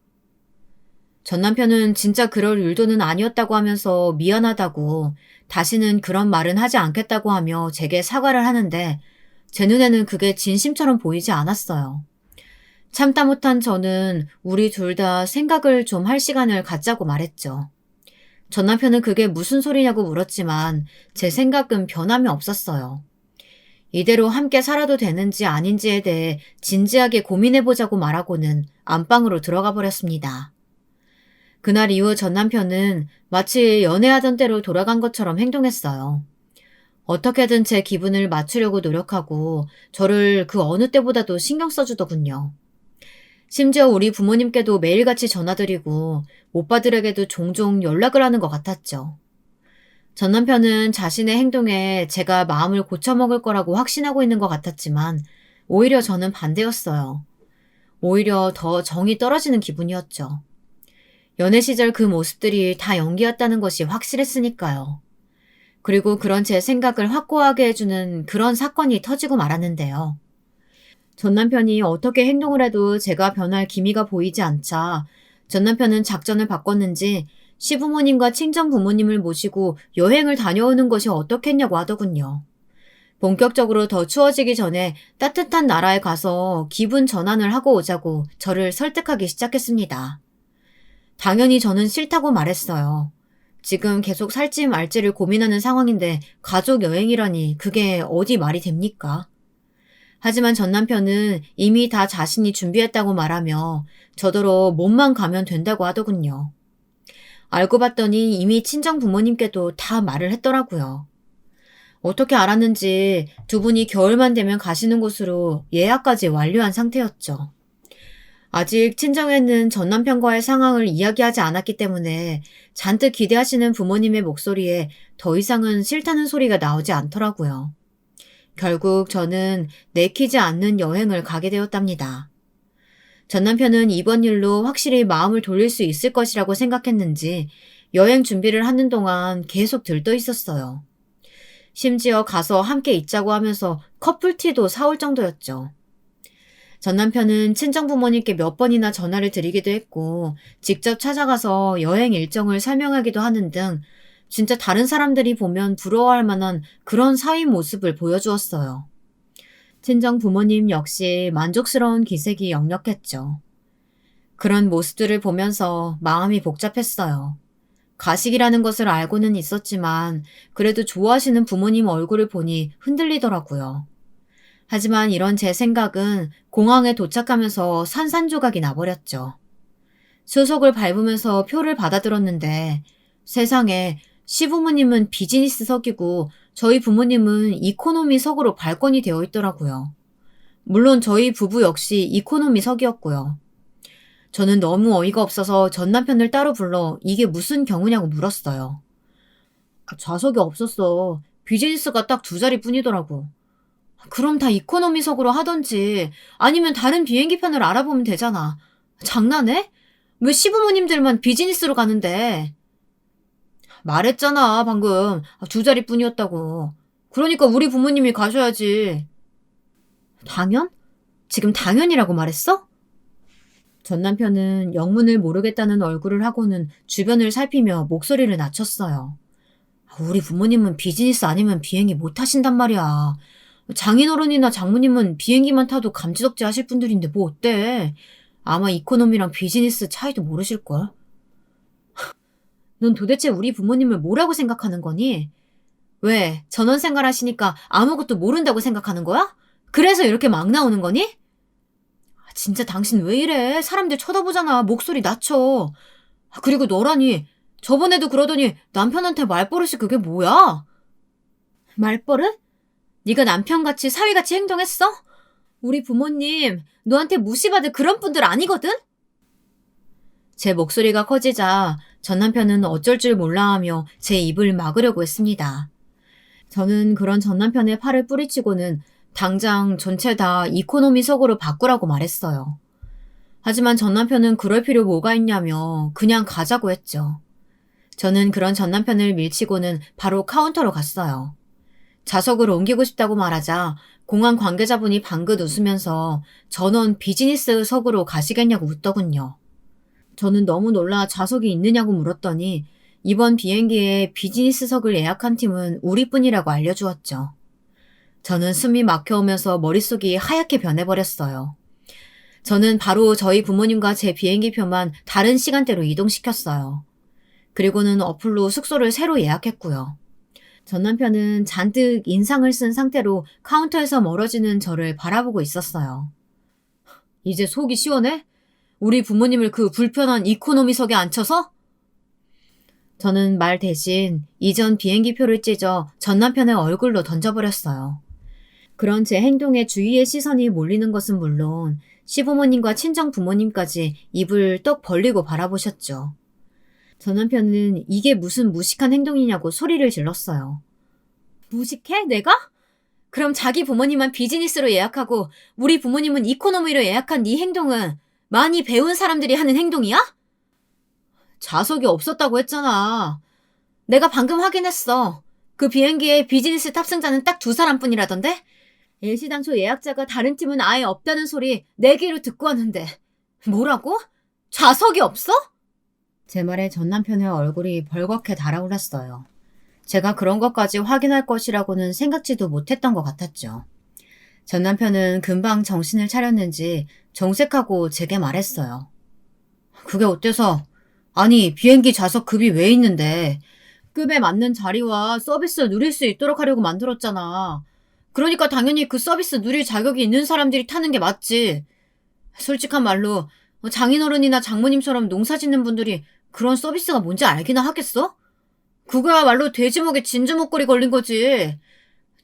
A: 전 남편은 진짜 그럴 의도는 아니었다고 하면서 미안하다고 다시는 그런 말은 하지 않겠다고 하며 제게 사과를 하는데 제 눈에는 그게 진심처럼 보이지 않았어요. 참다 못한 저는 우리 둘 다 생각을 좀 할 시간을 갖자고 말했죠. 전 남편은 그게 무슨 소리냐고 물었지만 제 생각은 변함이 없었어요. 이대로 함께 살아도 되는지 아닌지에 대해 진지하게 고민해보자고 말하고는 안방으로 들어가 버렸습니다. 그날 이후 전 남편은 마치 연애하던 때로 돌아간 것처럼 행동했어요. 어떻게든 제 기분을 맞추려고 노력하고 저를 그 어느 때보다도 신경 써주더군요. 심지어 우리 부모님께도 매일같이 전화드리고 오빠들에게도 종종 연락을 하는 것 같았죠. 전 남편은 자신의 행동에 제가 마음을 고쳐먹을 거라고 확신하고 있는 것 같았지만 오히려 저는 반대였어요. 오히려 더 정이 떨어지는 기분이었죠. 연애 시절 그 모습들이 다 연기였다는 것이 확실했으니까요. 그리고 그런 제 생각을 확고하게 해주는 그런 사건이 터지고 말았는데요. 전 남편이 어떻게 행동을 해도 제가 변할 기미가 보이지 않자 전 남편은 작전을 바꿨는지 시부모님과 친정 부모님을 모시고 여행을 다녀오는 것이 어떻겠냐고 하더군요. 본격적으로 더 추워지기 전에 따뜻한 나라에 가서 기분 전환을 하고 오자고 저를 설득하기 시작했습니다. 당연히 저는 싫다고 말했어요. 지금 계속 살지 말지를 고민하는 상황인데 가족 여행이라니 그게 어디 말이 됩니까? 하지만 전 남편은 이미 다 자신이 준비했다고 말하며 저더러 몸만 가면 된다고 하더군요. 알고 봤더니 이미 친정 부모님께도 다 말을 했더라고요. 어떻게 알았는지 두 분이 겨울만 되면 가시는 곳으로 예약까지 완료한 상태였죠. 아직 친정에는 전 남편과의 상황을 이야기하지 않았기 때문에 잔뜩 기대하시는 부모님의 목소리에 더 이상은 싫다는 소리가 나오지 않더라고요. 결국 저는 내키지 않는 여행을 가게 되었답니다. 전 남편은 이번 일로 확실히 마음을 돌릴 수 있을 것이라고 생각했는지 여행 준비를 하는 동안 계속 들떠 있었어요. 심지어 가서 함께 있자고 하면서 커플티도 사올 정도였죠. 전 남편은 친정 부모님께 몇 번이나 전화를 드리기도 했고 직접 찾아가서 여행 일정을 설명하기도 하는 등 진짜 다른 사람들이 보면 부러워할 만한 그런 사위 모습을 보여주었어요. 친정 부모님 역시 만족스러운 기색이 역력했죠. 그런 모습들을 보면서 마음이 복잡했어요. 가식이라는 것을 알고는 있었지만 그래도 좋아하시는 부모님 얼굴을 보니 흔들리더라고요. 하지만 이런 제 생각은 공항에 도착하면서 산산조각이 나버렸죠. 수속을 밟으면서 표를 받아들었는데 세상에 시부모님은 비즈니스석이고 저희 부모님은 이코노미석으로 발권이 되어 있더라고요. 물론 저희 부부 역시 이코노미석이었고요. 저는 너무 어이가 없어서 전 남편을 따로 불러 이게 무슨 경우냐고 물었어요. 좌석이 없었어. 비즈니스가 딱 두 자리뿐이더라고. 그럼 다 이코노미석으로 하던지 아니면 다른 비행기편을 알아보면 되잖아. 장난해? 왜 시부모님들만 비즈니스로 가는데? 말했잖아, 방금. 두 자리뿐이었다고. 그러니까 우리 부모님이 가셔야지. 당연? 지금 당연이라고 말했어? 전 남편은 영문을 모르겠다는 얼굴을 하고는 주변을 살피며 목소리를 낮췄어요. 우리 부모님은 비즈니스 아니면 비행기 못 타신단 말이야. 장인어른이나 장모님은 비행기만 타도 감지덕지 하실 분들인데 뭐 어때? 아마 이코노미랑 비즈니스 차이도 모르실걸? 넌 도대체 우리 부모님을 뭐라고 생각하는 거니? 왜? 전원 생활하시니까 아무것도 모른다고 생각하는 거야? 그래서 이렇게 막 나오는 거니? 진짜 당신 왜 이래? 사람들 쳐다보잖아. 목소리 낮춰. 그리고 너라니. 저번에도 그러더니 남편한테 말버릇이 그게 뭐야? 말버릇? 네가 남편같이 사위같이 행동했어? 우리 부모님 너한테 무시받을 그런 분들 아니거든? 제 목소리가 커지자 전 남편은 어쩔 줄 몰라하며 제 입을 막으려고 했습니다. 저는 그런 전 남편의 팔을 뿌리치고는 당장 전체 다 이코노미석으로 바꾸라고 말했어요. 하지만 전 남편은 그럴 필요 뭐가 있냐며 그냥 가자고 했죠. 저는 그런 전 남편을 밀치고는 바로 카운터로 갔어요. 좌석을 옮기고 싶다고 말하자 공항 관계자분이 방긋 웃으면서 전원 비즈니스석으로 가시겠냐고 묻더군요. 저는 너무 놀라 좌석이 있느냐고 물었더니 이번 비행기에 비즈니스석을 예약한 팀은 우리뿐이라고 알려주었죠. 저는 숨이 막혀오면서 머릿속이 하얗게 변해버렸어요. 저는 바로 저희 부모님과 제 비행기표만 다른 시간대로 이동시켰어요. 그리고는 어플로 숙소를 새로 예약했고요. 전 남편은 잔뜩 인상을 쓴 상태로 카운터에서 멀어지는 저를 바라보고 있었어요. 이제 속이 시원해? 우리 부모님을 그 불편한 이코노미석에 앉혀서? 저는 말 대신 이전 비행기표를 찢어 전 남편의 얼굴로 던져버렸어요. 그런 제 행동에 주위의 시선이 몰리는 것은 물론 시부모님과 친정 부모님까지 입을 떡 벌리고 바라보셨죠. 전 남편은 이게 무슨 무식한 행동이냐고 소리를 질렀어요. 무식해? 내가? 그럼 자기 부모님만 비즈니스로 예약하고 우리 부모님은 이코노미로 예약한 네 행동은 많이 배운 사람들이 하는 행동이야? 좌석이 없었다고 했잖아. 내가 방금 확인했어. 그 비행기에 비즈니스 탑승자는 딱 2사람뿐이라던데? 일시당초 예약자가 다른 팀은 아예 없다는 소리 내 귀로 듣고 왔는데. 뭐라고? 좌석이 없어? 제 말에 전 남편의 얼굴이 벌겋게 달아올랐어요. 제가 그런 것까지 확인할 것이라고는 생각지도 못했던 것 같았죠. 전 남편은 금방 정신을 차렸는지 정색하고 제게 말했어요. 그게 어때서? 아니, 비행기 좌석 급이 왜 있는데? 급에 맞는 자리와 서비스를 누릴 수 있도록 하려고 만들었잖아. 그러니까 당연히 그 서비스 누릴 자격이 있는 사람들이 타는 게 맞지. 솔직한 말로 장인어른이나 장모님처럼 농사 짓는 분들이 그런 서비스가 뭔지 알기나 하겠어? 그거야말로 돼지목에 진주목걸이 걸린 거지.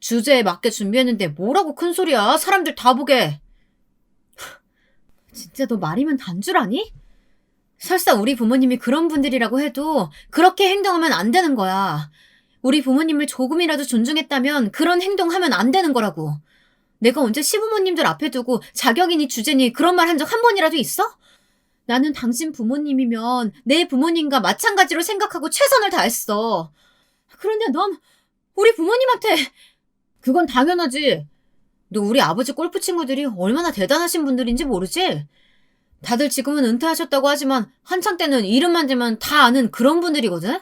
A: 주제에 맞게 준비했는데 뭐라고 큰 소리야. 사람들 다 보게. 진짜 너 말이면 단줄 아니? 설사 우리 부모님이 그런 분들이라고 해도 그렇게 행동하면 안 되는 거야. 우리 부모님을 조금이라도 존중했다면 그런 행동하면 안 되는 거라고. 내가 언제 시부모님들 앞에 두고 자격이니 주제니 그런 말 한 적 한 번이라도 있어? 나는 당신 부모님이면 내 부모님과 마찬가지로 생각하고 최선을 다했어. 그런데 넌 우리 부모님한테. 그건 당연하지. 너 우리 아버지 골프 친구들이 얼마나 대단하신 분들인지 모르지? 다들 지금은 은퇴하셨다고 하지만 한창 때는 이름만 대면 다 아는 그런 분들이거든?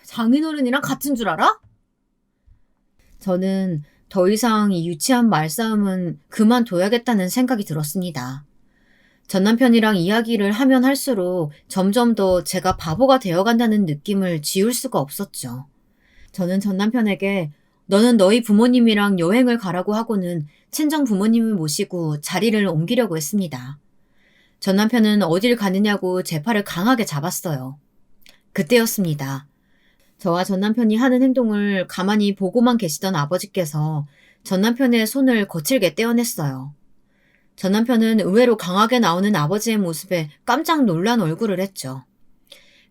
A: 장인어른이랑 같은 줄 알아? 저는 더 이상 이 유치한 말싸움은 그만둬야겠다는 생각이 들었습니다. 전 남편이랑 이야기를 하면 할수록 점점 더 제가 바보가 되어간다는 느낌을 지울 수가 없었죠. 저는 전 남편에게 너는 너희 부모님이랑 여행을 가라고 하고는 친정 부모님을 모시고 자리를 옮기려고 했습니다. 전 남편은 어딜 가느냐고 제 팔을 강하게 잡았어요. 그때였습니다. 저와 전 남편이 하는 행동을 가만히 보고만 계시던 아버지께서 전 남편의 손을 거칠게 떼어냈어요. 전 남편은 의외로 강하게 나오는 아버지의 모습에 깜짝 놀란 얼굴을 했죠.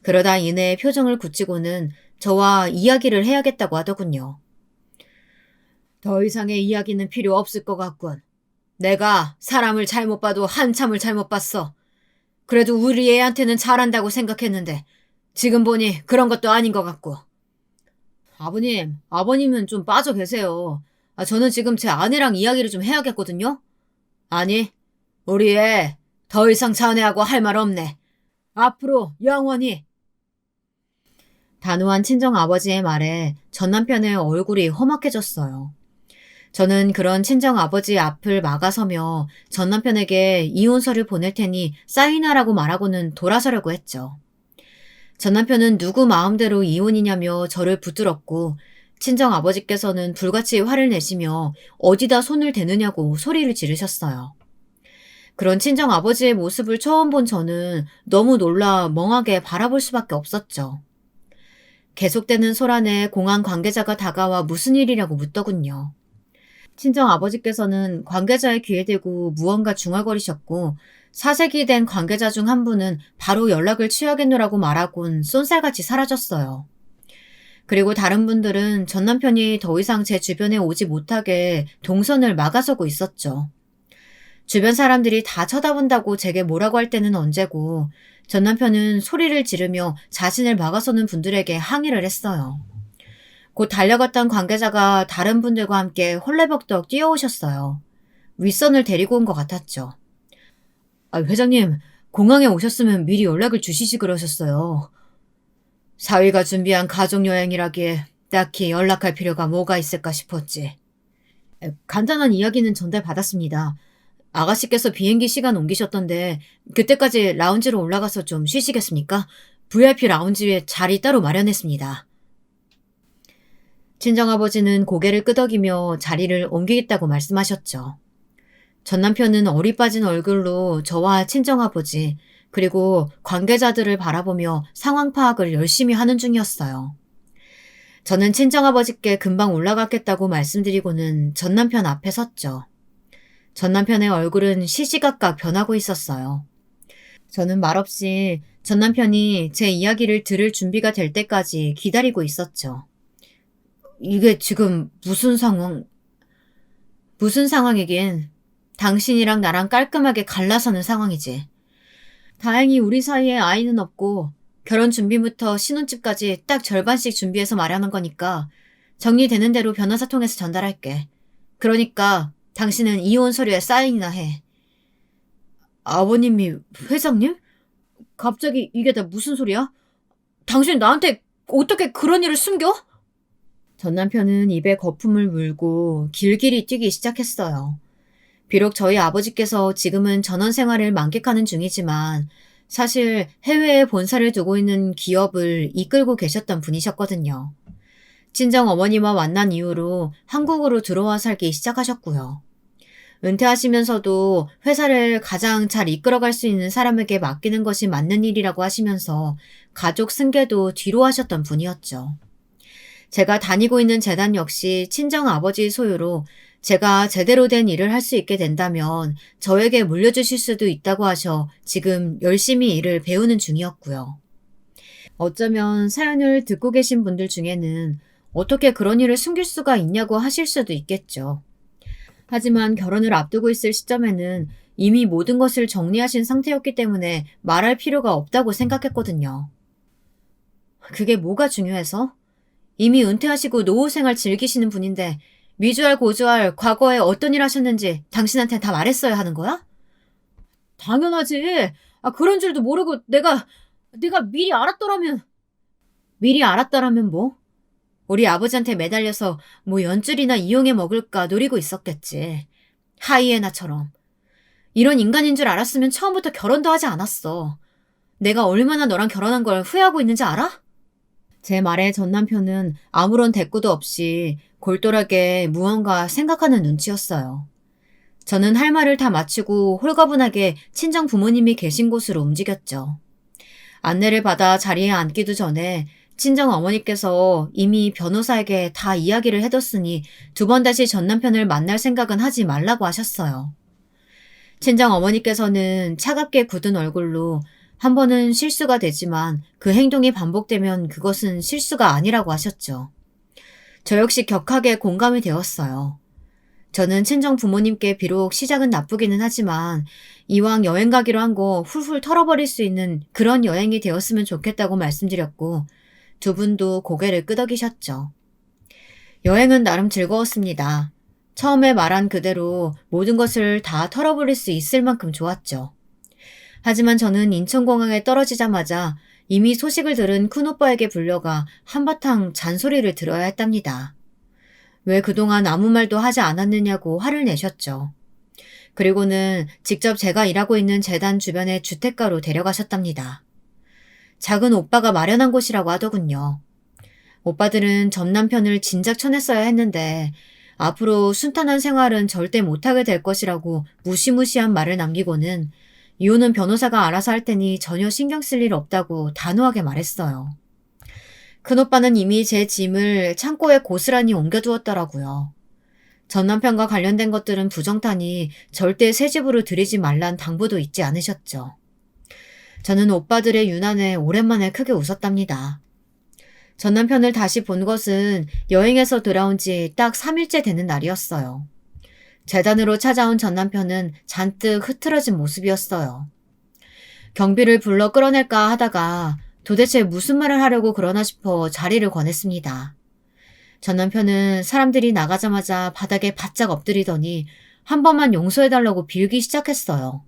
A: 그러다 이내 표정을 굳히고는 저와 이야기를 해야겠다고 하더군요. 더 이상의 이야기는 필요 없을 것 같군. 내가 사람을 잘못 봐도 한참을 잘못 봤어. 그래도 우리 애한테는 잘한다고 생각했는데 지금 보니 그런 것도 아닌 것 같고. 아버님은 좀 빠져 계세요. 저는 지금 제 아내랑 이야기를 좀 해야겠거든요. 아니, 우리 애 더 이상 자네하고 할 말 없네. 앞으로 영원히. 단호한 친정아버지의 말에 전 남편의 얼굴이 험악해졌어요. 저는 그런 친정아버지 앞을 막아서며 전 남편에게 이혼서를 보낼 테니 사인하라고 말하고는 돌아서려고 했죠. 전 남편은 누구 마음대로 이혼이냐며 저를 붙들었고 친정 아버지께서는 불같이 화를 내시며 어디다 손을 대느냐고 소리를 지르셨어요. 그런 친정 아버지의 모습을 처음 본 저는 너무 놀라 멍하게 바라볼 수밖에 없었죠. 계속되는 소란에 공항 관계자가 다가와 무슨 일이라고 묻더군요. 친정 아버지께서는 관계자의 귀에 대고 무언가 중얼거리셨고 사색이 된 관계자 중 한 분은 바로 연락을 취하겠노라고 말하곤 쏜살같이 사라졌어요. 그리고 다른 분들은 전 남편이 더 이상 제 주변에 오지 못하게 동선을 막아서고 있었죠. 주변 사람들이 다 쳐다본다고 제게 뭐라고 할 때는 언제고 전 남편은 소리를 지르며 자신을 막아서는 분들에게 항의를 했어요. 곧 달려갔던 관계자가 다른 분들과 함께 헐레벅덕 뛰어오셨어요. 윗선을 데리고 온 것 같았죠. 회장님, 공항에 오셨으면 미리 연락을 주시지 그러셨어요. 사위가 준비한 가족여행이라기에 딱히 연락할 필요가 뭐가 있을까 싶었지. 간단한 이야기는 전달받았습니다. 아가씨께서 비행기 시간 옮기셨던데 그때까지 라운지로 올라가서 좀 쉬시겠습니까? VIP 라운지에 자리 따로 마련했습니다. 친정아버지는 고개를 끄덕이며 자리를 옮기겠다고 말씀하셨죠. 전 남편은 어리 빠진 얼굴로 저와 친정아버지 그리고 관계자들을 바라보며 상황 파악을 열심히 하는 중이었어요. 저는 친정아버지께 금방 올라갔겠다고 말씀드리고는 전 남편 앞에 섰죠. 전 남편의 얼굴은 시시각각 변하고 있었어요. 저는 말없이 전 남편이 제 이야기를 들을 준비가 될 때까지 기다리고 있었죠. 이게 지금 무슨 상황이긴. 당신이랑 나랑 깔끔하게 갈라서는 상황이지. 다행히 우리 사이에 아이는 없고 결혼 준비부터 신혼집까지 딱 절반씩 준비해서 말하는 거니까 정리되는 대로 변호사 통해서 전달할게. 그러니까 당신은 이혼 서류에 사인이나 해. 아버님이 회장님? 갑자기 이게 다 무슨 소리야? 당신 나한테 어떻게 그런 일을 숨겨? 전 남편은 입에 거품을 물고 길길이 뛰기 시작했어요. 비록 저희 아버지께서 지금은 전원 생활을 만끽하는 중이지만 사실 해외에 본사를 두고 있는 기업을 이끌고 계셨던 분이셨거든요. 친정 어머니와 만난 이후로 한국으로 들어와 살기 시작하셨고요. 은퇴하시면서도 회사를 가장 잘 이끌어갈 수 있는 사람에게 맡기는 것이 맞는 일이라고 하시면서 가족 승계도 뒤로 하셨던 분이었죠. 제가 다니고 있는 재단 역시 친정 아버지 소유로 제가 제대로 된 일을 할 수 있게 된다면 저에게 물려주실 수도 있다고 하셔 지금 열심히 일을 배우는 중이었고요. 어쩌면 사연을 듣고 계신 분들 중에는 어떻게 그런 일을 숨길 수가 있냐고 하실 수도 있겠죠. 하지만 결혼을 앞두고 있을 시점에는 이미 모든 것을 정리하신 상태였기 때문에 말할 필요가 없다고 생각했거든요. 그게 뭐가 중요해서? 이미 은퇴하시고 노후 생활 즐기시는 분인데 미주알 고주알 과거에 어떤 일 하셨는지 당신한테 다 말했어야 하는 거야? 당연하지. 그런 줄도 모르고 내가 미리 알았더라면. 미리 알았더라면 뭐? 우리 아버지한테 매달려서 뭐 연줄이나 이용해 먹을까 노리고 있었겠지. 하이에나처럼. 이런 인간인 줄 알았으면 처음부터 결혼도 하지 않았어. 내가 얼마나 너랑 결혼한 걸 후회하고 있는지 알아? 제 말에 전 남편은 아무런 대꾸도 없이 골똘하게 무언가 생각하는 눈치였어요. 저는 할 말을 다 마치고 홀가분하게 친정 부모님이 계신 곳으로 움직였죠. 안내를 받아 자리에 앉기도 전에 친정 어머니께서 이미 변호사에게 다 이야기를 해뒀으니 두 번 다시 전 남편을 만날 생각은 하지 말라고 하셨어요. 친정 어머니께서는 차갑게 굳은 얼굴로 한 번은 실수가 되지만 그 행동이 반복되면 그것은 실수가 아니라고 하셨죠. 저 역시 격하게 공감이 되었어요. 저는 친정 부모님께 비록 시작은 나쁘기는 하지만 이왕 여행 가기로 한 거 훌훌 털어버릴 수 있는 그런 여행이 되었으면 좋겠다고 말씀드렸고 두 분도 고개를 끄덕이셨죠. 여행은 나름 즐거웠습니다. 처음에 말한 그대로 모든 것을 다 털어버릴 수 있을 만큼 좋았죠. 하지만 저는 인천공항에 떨어지자마자 이미 소식을 들은 큰오빠에게 불려가 한바탕 잔소리를 들어야 했답니다. 왜 그동안 아무 말도 하지 않았느냐고 화를 내셨죠. 그리고는 직접 제가 일하고 있는 재단 주변의 주택가로 데려가셨답니다. 작은 오빠가 마련한 곳이라고 하더군요. 오빠들은 전 남편을 진작 쳐냈어야 했는데 앞으로 순탄한 생활은 절대 못하게 될 것이라고 무시무시한 말을 남기고는 이혼은 변호사가 알아서 할 테니 전혀 신경 쓸 일 없다고 단호하게 말했어요. 큰오빠는 이미 제 짐을 창고에 고스란히 옮겨두었더라고요. 전 남편과 관련된 것들은 부정타니 절대 새 집으로 들이지 말란 당부도 잊지 않으셨죠. 저는 오빠들의 유난에 오랜만에 크게 웃었답니다. 전 남편을 다시 본 것은 여행에서 돌아온 지 딱 3일째 되는 날이었어요. 재단으로 찾아온 전 남편은 잔뜩 흐트러진 모습이었어요. 경비를 불러 끌어낼까 하다가 도대체 무슨 말을 하려고 그러나 싶어 자리를 권했습니다. 전 남편은 사람들이 나가자마자 바닥에 바짝 엎드리더니 한 번만 용서해달라고 빌기 시작했어요.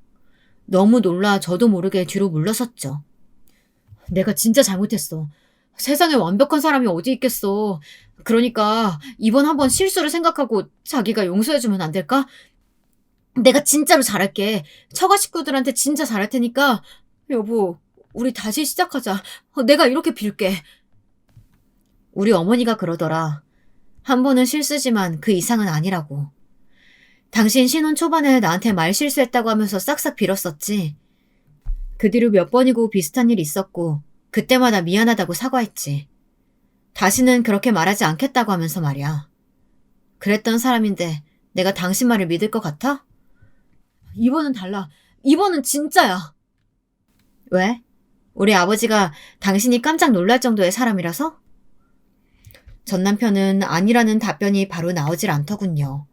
A: 너무 놀라 저도 모르게 뒤로 물러섰죠. 내가 진짜 잘못했어. 세상에 완벽한 사람이 어디 있겠어. 그러니까 이번 한번 실수를 생각하고 자기가 용서해주면 안 될까? 내가 진짜로 잘할게. 처가 식구들한테 진짜 잘할 테니까 여보, 우리 다시 시작하자. 내가 이렇게 빌게. 우리 어머니가 그러더라. 한 번은 실수지만 그 이상은 아니라고. 당신 신혼 초반에 나한테 말 실수했다고 하면서 싹싹 빌었었지. 그 뒤로 몇 번이고 비슷한 일이 있었고 그때마다 미안하다고 사과했지. 다시는 그렇게 말하지 않겠다고 하면서 말이야. 그랬던 사람인데 내가 당신 말을 믿을 것 같아? 이번은 달라. 이번은 진짜야. 왜? 우리 아버지가 당신이 깜짝 놀랄 정도의 사람이라서? 전 남편은 아니라는 답변이 바로 나오질 않더군요.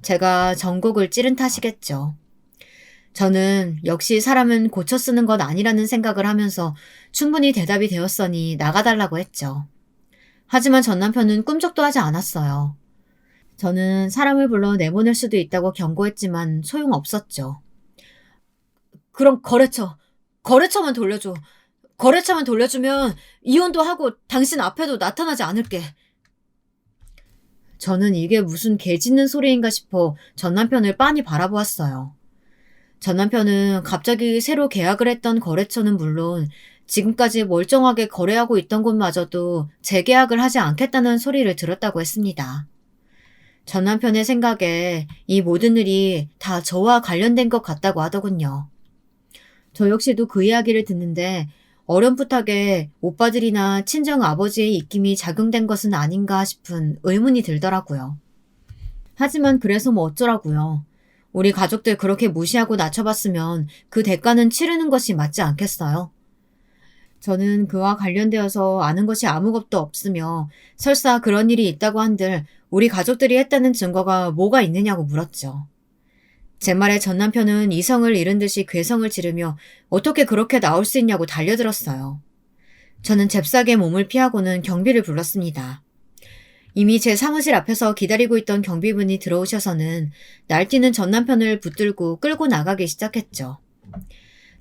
A: 제가 전곡을 찌른 탓이겠죠. 저는 역시 사람은 고쳐 쓰는 것 아니라는 생각을 하면서 충분히 대답이 되었으니 나가달라고 했죠. 하지만 전 남편은 꿈쩍도 하지 않았어요. 저는 사람을 불러 내보낼 수도 있다고 경고했지만 소용없었죠. 그럼 거래처만 돌려줘. 거래처만 돌려주면 이혼도 하고 당신 앞에도 나타나지 않을게. 저는 이게 무슨 개 짖는 소리인가 싶어 전 남편을 빤히 바라보았어요. 전 남편은 갑자기 새로 계약을 했던 거래처는 물론 지금까지 멀쩡하게 거래하고 있던 곳마저도 재계약을 하지 않겠다는 소리를 들었다고 했습니다. 전 남편의 생각에 이 모든 일이 다 저와 관련된 것 같다고 하더군요. 저 역시도 그 이야기를 듣는데 어렴풋하게 오빠들이나 친정 아버지의 입김이 작용된 것은 아닌가 싶은 의문이 들더라고요. 하지만 그래서 뭐 어쩌라고요. 우리 가족들 그렇게 무시하고 낮춰봤으면 그 대가는 치르는 것이 맞지 않겠어요? 저는 그와 관련되어서 아는 것이 아무것도 없으며 설사 그런 일이 있다고 한들 우리 가족들이 했다는 증거가 뭐가 있느냐고 물었죠. 제 말에 전 남편은 이성을 잃은 듯이 괴성을 지르며 어떻게 그렇게 나올 수 있냐고 달려들었어요. 저는 잽싸게 몸을 피하고는 경비를 불렀습니다. 이미 제 사무실 앞에서 기다리고 있던 경비분이 들어오셔서는 날뛰는 전 남편을 붙들고 끌고 나가기 시작했죠.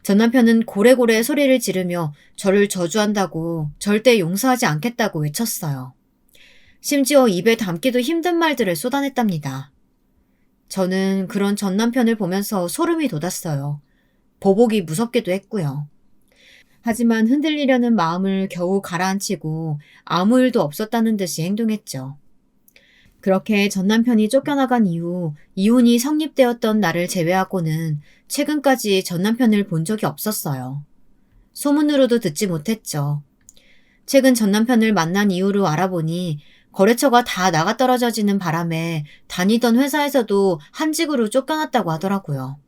A: 전 남편은 고래고래 소리를 지르며 저를 저주한다고 절대 용서하지 않겠다고 외쳤어요. 심지어 입에 담기도 힘든 말들을 쏟아냈답니다. 저는 그런 전 남편을 보면서 소름이 돋았어요. 보복이 무섭기도 했고요. 하지만 흔들리려는 마음을 겨우 가라앉히고 아무 일도 없었다는 듯이 행동했죠. 그렇게 전 남편이 쫓겨나간 이후 이혼이 성립되었던 날을 제외하고는 최근까지 전 남편을 본 적이 없었어요. 소문으로도 듣지 못했죠. 최근 전 남편을 만난 이후로 알아보니 거래처가 다 나가떨어져지는 바람에 다니던 회사에서도 한직으로 쫓겨났다고 하더라고요.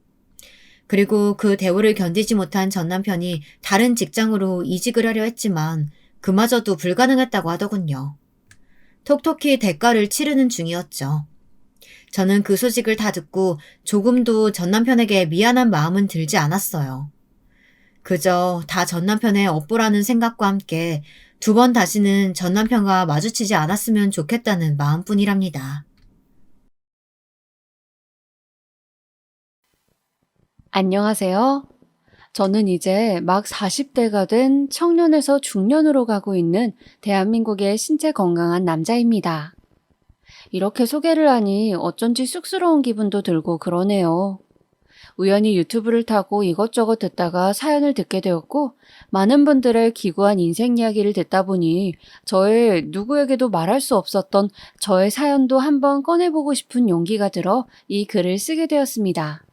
A: 그리고 그 대우를 견디지 못한 전 남편이 다른 직장으로 이직을 하려 했지만 그마저도 불가능했다고 하더군요. 톡톡히 대가를 치르는 중이었죠. 저는 그 소식을 다 듣고 조금도 전 남편에게 미안한 마음은 들지 않았어요. 그저 다 전 남편의 업보라는 생각과 함께 두 번 다시는 전 남편과 마주치지 않았으면 좋겠다는 마음뿐이랍니다.
B: 안녕하세요. 저는 이제 막 40대가 된 청년에서 중년으로 가고 있는 대한민국의 신체 건강한 남자입니다. 이렇게 소개를 하니 어쩐지 쑥스러운 기분도 들고 그러네요. 우연히 유튜브를 타고 이것저것 듣다가 사연을 듣게 되었고, 많은 분들의 기구한 인생 이야기를 듣다 보니 저의 누구에게도 말할 수 없었던 저의 사연도 한번 꺼내보고 싶은 용기가 들어 이 글을 쓰게 되었습니다.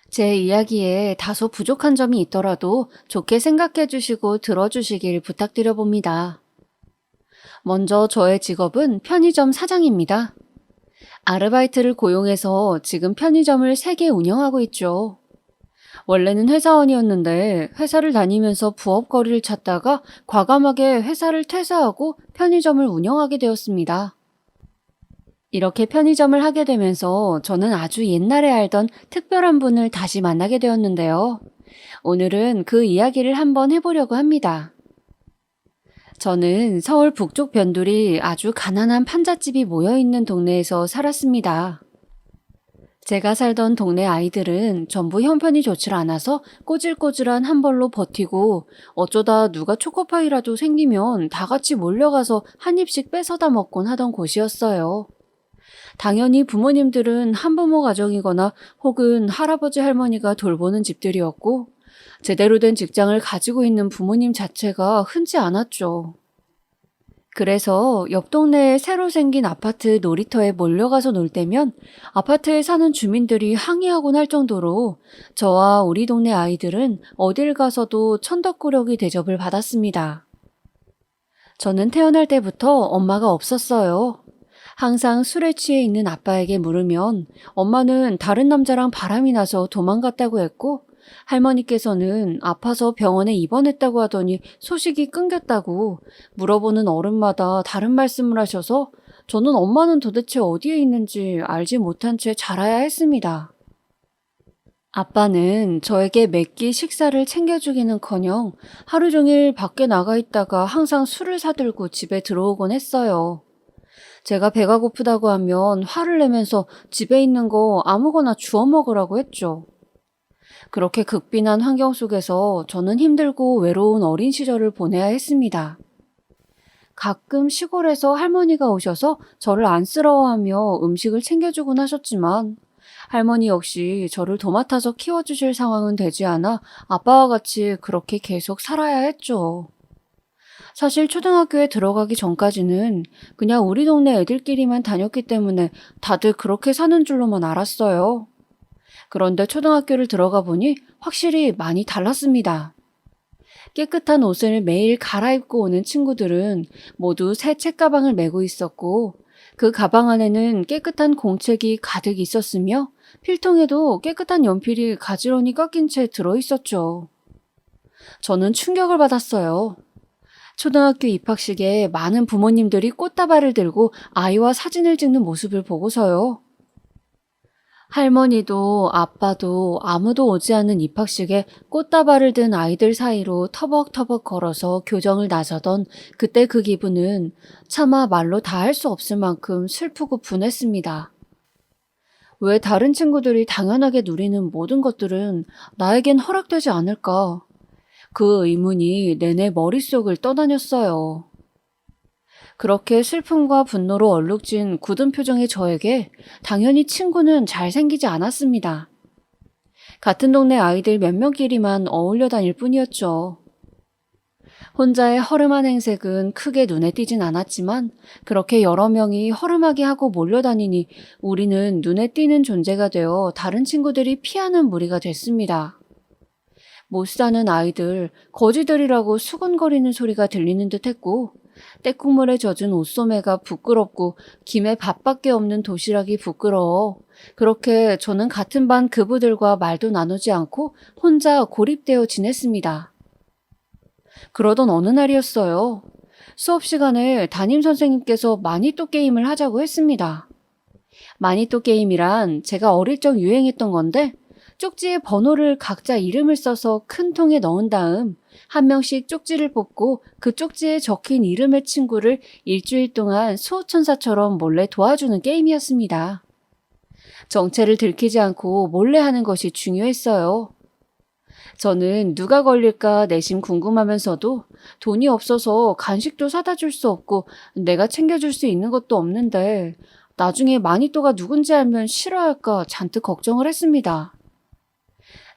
B: 제 이야기에 다소 부족한 점이 있더라도 좋게 생각해 주시고 들어주시길 부탁드려 봅니다. 먼저 저의 직업은 편의점 사장입니다. 아르바이트를 고용해서 지금 편의점을 3개 운영하고 있죠. 원래는 회사원이었는데 회사를 다니면서 부업거리를 찾다가 과감하게 회사를 퇴사하고 편의점을 운영하게 되었습니다. 이렇게 편의점을 하게 되면서 저는 아주 옛날에 알던 특별한 분을 다시 만나게 되었는데요. 오늘은 그 이야기를 한번 해보려고 합니다. 저는 서울 북쪽 변두리 아주 가난한 판잣집이 모여있는 동네에서 살았습니다. 제가 살던 동네 아이들은 전부 형편이 좋질 않아서 꼬질꼬질한 한 벌로 버티고 어쩌다 누가 초코파이라도 생기면 다 같이 몰려가서 한 입씩 뺏어다 먹곤 하던 곳이었어요. 당연히 부모님들은 한부모 가정이거나 혹은 할아버지 할머니가 돌보는 집들이었고 제대로 된 직장을 가지고 있는 부모님 자체가 흔치 않았죠. 그래서 옆 동네에 새로 생긴 아파트 놀이터에 몰려가서 놀 때면 아파트에 사는 주민들이 항의하곤 할 정도로 저와 우리 동네 아이들은 어딜 가서도 천덕꾸러기 대접을 받았습니다. 저는 태어날 때부터 엄마가 없었어요. 항상 술에 취해 있는 아빠에게 물으면 엄마는 다른 남자랑 바람이 나서 도망갔다고 했고 할머니께서는 아파서 병원에 입원했다고 하더니 소식이 끊겼다고 물어보는 어른마다 다른 말씀을 하셔서 저는 엄마는 도대체 어디에 있는지 알지 못한 채 자라야 했습니다. 아빠는 저에게 매끼 식사를 챙겨주기는커녕 하루 종일 밖에 나가 있다가 항상 술을 사들고 집에 들어오곤 했어요. 제가 배가 고프다고 하면 화를 내면서 집에 있는 거 아무거나 주워 먹으라고 했죠. 그렇게 극빈한 환경 속에서 저는 힘들고 외로운 어린 시절을 보내야 했습니다. 가끔 시골에서 할머니가 오셔서 저를 안쓰러워하며 음식을 챙겨주곤 하셨지만 할머니 역시 저를 도맡아서 키워주실 상황은 되지 않아 아빠와 같이 그렇게 계속 살아야 했죠. 사실 초등학교에 들어가기 전까지는 그냥 우리 동네 애들끼리만 다녔기 때문에 다들 그렇게 사는 줄로만 알았어요. 그런데 초등학교를 들어가 보니 확실히 많이 달랐습니다. 깨끗한 옷을 매일 갈아입고 오는 친구들은 모두 새 책가방을 메고 있었고 그 가방 안에는 깨끗한 공책이 가득 있었으며 필통에도 깨끗한 연필이 가지런히 깎인 채 들어있었죠. 저는 충격을 받았어요. 초등학교 입학식에 많은 부모님들이 꽃다발을 들고 아이와 사진을 찍는 모습을 보고서요. 할머니도 아빠도 아무도 오지 않는 입학식에 꽃다발을 든 아이들 사이로 터벅터벅 걸어서 교정을 나서던 그때 그 기분은 차마 말로 다 할 수 없을 만큼 슬프고 분했습니다. 왜 다른 친구들이 당연하게 누리는 모든 것들은 나에겐 허락되지 않을까? 그 의문이 내내 머릿속을 떠다녔어요. 그렇게 슬픔과 분노로 얼룩진 굳은 표정의 저에게 당연히 친구는 잘 생기지 않았습니다. 같은 동네 아이들 몇 명끼리만 어울려 다닐 뿐이었죠. 혼자의 허름한 행색은 크게 눈에 띄진 않았지만 그렇게 여러 명이 허름하게 하고 몰려다니니 우리는 눈에 띄는 존재가 되어 다른 친구들이 피하는 무리가 됐습니다. 못 사는 아이들, 거지들이라고 수군거리는 소리가 들리는 듯 했고 때국물에 젖은 옷소매가 부끄럽고 김에 밥밖에 없는 도시락이 부끄러워. 그렇게 저는 같은 반 그부들과 말도 나누지 않고 혼자 고립되어 지냈습니다. 그러던 어느 날이었어요. 수업 시간에 담임선생님께서 마니또 게임을 하자고 했습니다. 마니또 게임이란 제가 어릴 적 유행했던 건데 쪽지에 번호를 각자 이름을 써서 큰 통에 넣은 다음 한 명씩 쪽지를 뽑고 그 쪽지에 적힌 이름의 친구를 일주일 동안 수호천사처럼 몰래 도와주는 게임이었습니다. 정체를 들키지 않고 몰래 하는 것이 중요했어요. 저는 누가 걸릴까 내심 궁금하면서도 돈이 없어서 간식도 사다 줄 수 없고 내가 챙겨줄 수 있는 것도 없는데 나중에 마니또가 누군지 알면 싫어할까 잔뜩 걱정을 했습니다.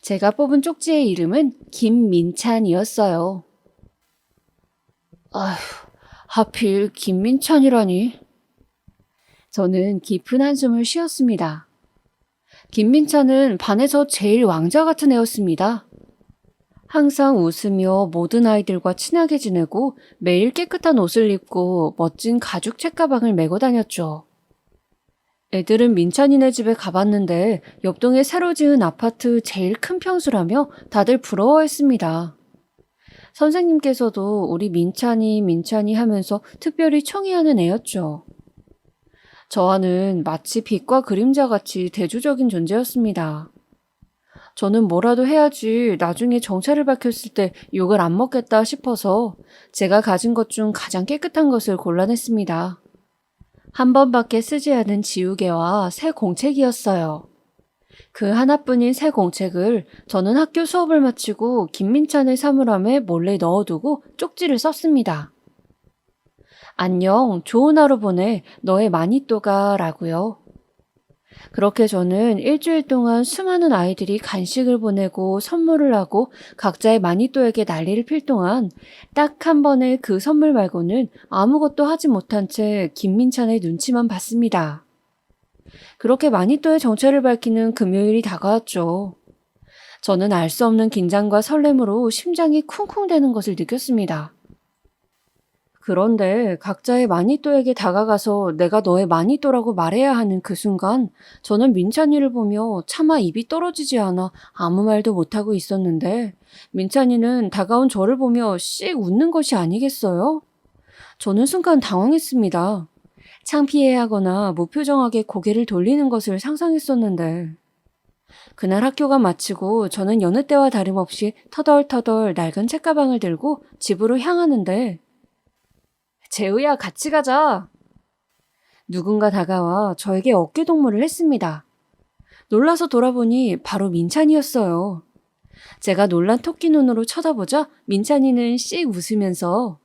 B: 제가 뽑은 쪽지의 이름은 김민찬이었어요. 아휴, 하필 김민찬이라니. 저는 깊은 한숨을 쉬었습니다. 김민찬은 반에서 제일 왕자 같은 애였습니다. 항상 웃으며 모든 아이들과 친하게 지내고 매일 깨끗한 옷을 입고 멋진 가죽 책가방을 메고 다녔죠. 애들은 민찬이네 집에 가봤는데 옆동에 새로 지은 아파트 제일 큰 평수라며 다들 부러워했습니다. 선생님께서도 우리 민찬이 민찬이 하면서 특별히 청해하는 애였죠. 저와는 마치 빛과 그림자 같이 대조적인 존재였습니다. 저는 뭐라도 해야지 나중에 정체를 밝혔을 때 욕을 안 먹겠다 싶어서 제가 가진 것 중 가장 깨끗한 것을 골라냈습니다. 한 번밖에 쓰지 않은 지우개와 새 공책이었어요. 그 하나뿐인 새 공책을 저는 학교 수업을 마치고 김민찬의 사물함에 몰래 넣어두고 쪽지를 썼습니다. 안녕, 좋은 하루 보내, 너의 마니또가 라고요. 그렇게 저는 일주일 동안 수많은 아이들이 간식을 보내고 선물을 하고 각자의 마니또에게 난리를 필 동안 딱 한 번의 그 선물 말고는 아무것도 하지 못한 채 김민찬의 눈치만 봤습니다. 그렇게 마니또의 정체를 밝히는 금요일이 다가왔죠. 저는 알 수 없는 긴장과 설렘으로 심장이 쿵쿵대는 것을 느꼈습니다. 그런데 각자의 마니또에게 다가가서 내가 너의 마니또라고 말해야 하는 그 순간 저는 민찬이를 보며 차마 입이 떨어지지 않아 아무 말도 못하고 있었는데 민찬이는 다가온 저를 보며 씩 웃는 것이 아니겠어요? 저는 순간 당황했습니다. 창피해하거나 무표정하게 고개를 돌리는 것을 상상했었는데 그날 학교가 마치고 저는 여느 때와 다름없이 터덜터덜 낡은 책가방을 들고 집으로 향하는데 재우야, 같이 가자. 누군가 다가와 저에게 어깨동무를 했습니다. 놀라서 돌아보니 바로 민찬이었어요. 제가 놀란 토끼 눈으로 쳐다보자 민찬이는 씩 웃으면서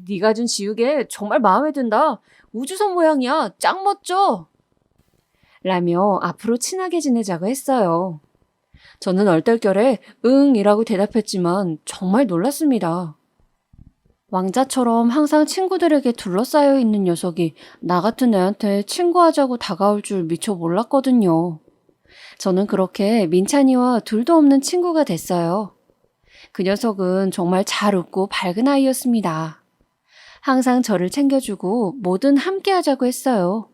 B: 네가 준 지우개 정말 마음에 든다. 우주선 모양이야. 짱 멋져. 라며 앞으로 친하게 지내자고 했어요. 저는 얼떨결에 응이라고 대답했지만 정말 놀랐습니다. 왕자처럼 항상 친구들에게 둘러싸여 있는 녀석이 나 같은 애한테 친구하자고 다가올 줄 미처 몰랐거든요. 저는 그렇게 민찬이와 둘도 없는 친구가 됐어요. 그 녀석은 정말 잘 웃고 밝은 아이였습니다. 항상 저를 챙겨주고 뭐든 함께 하자고 했어요.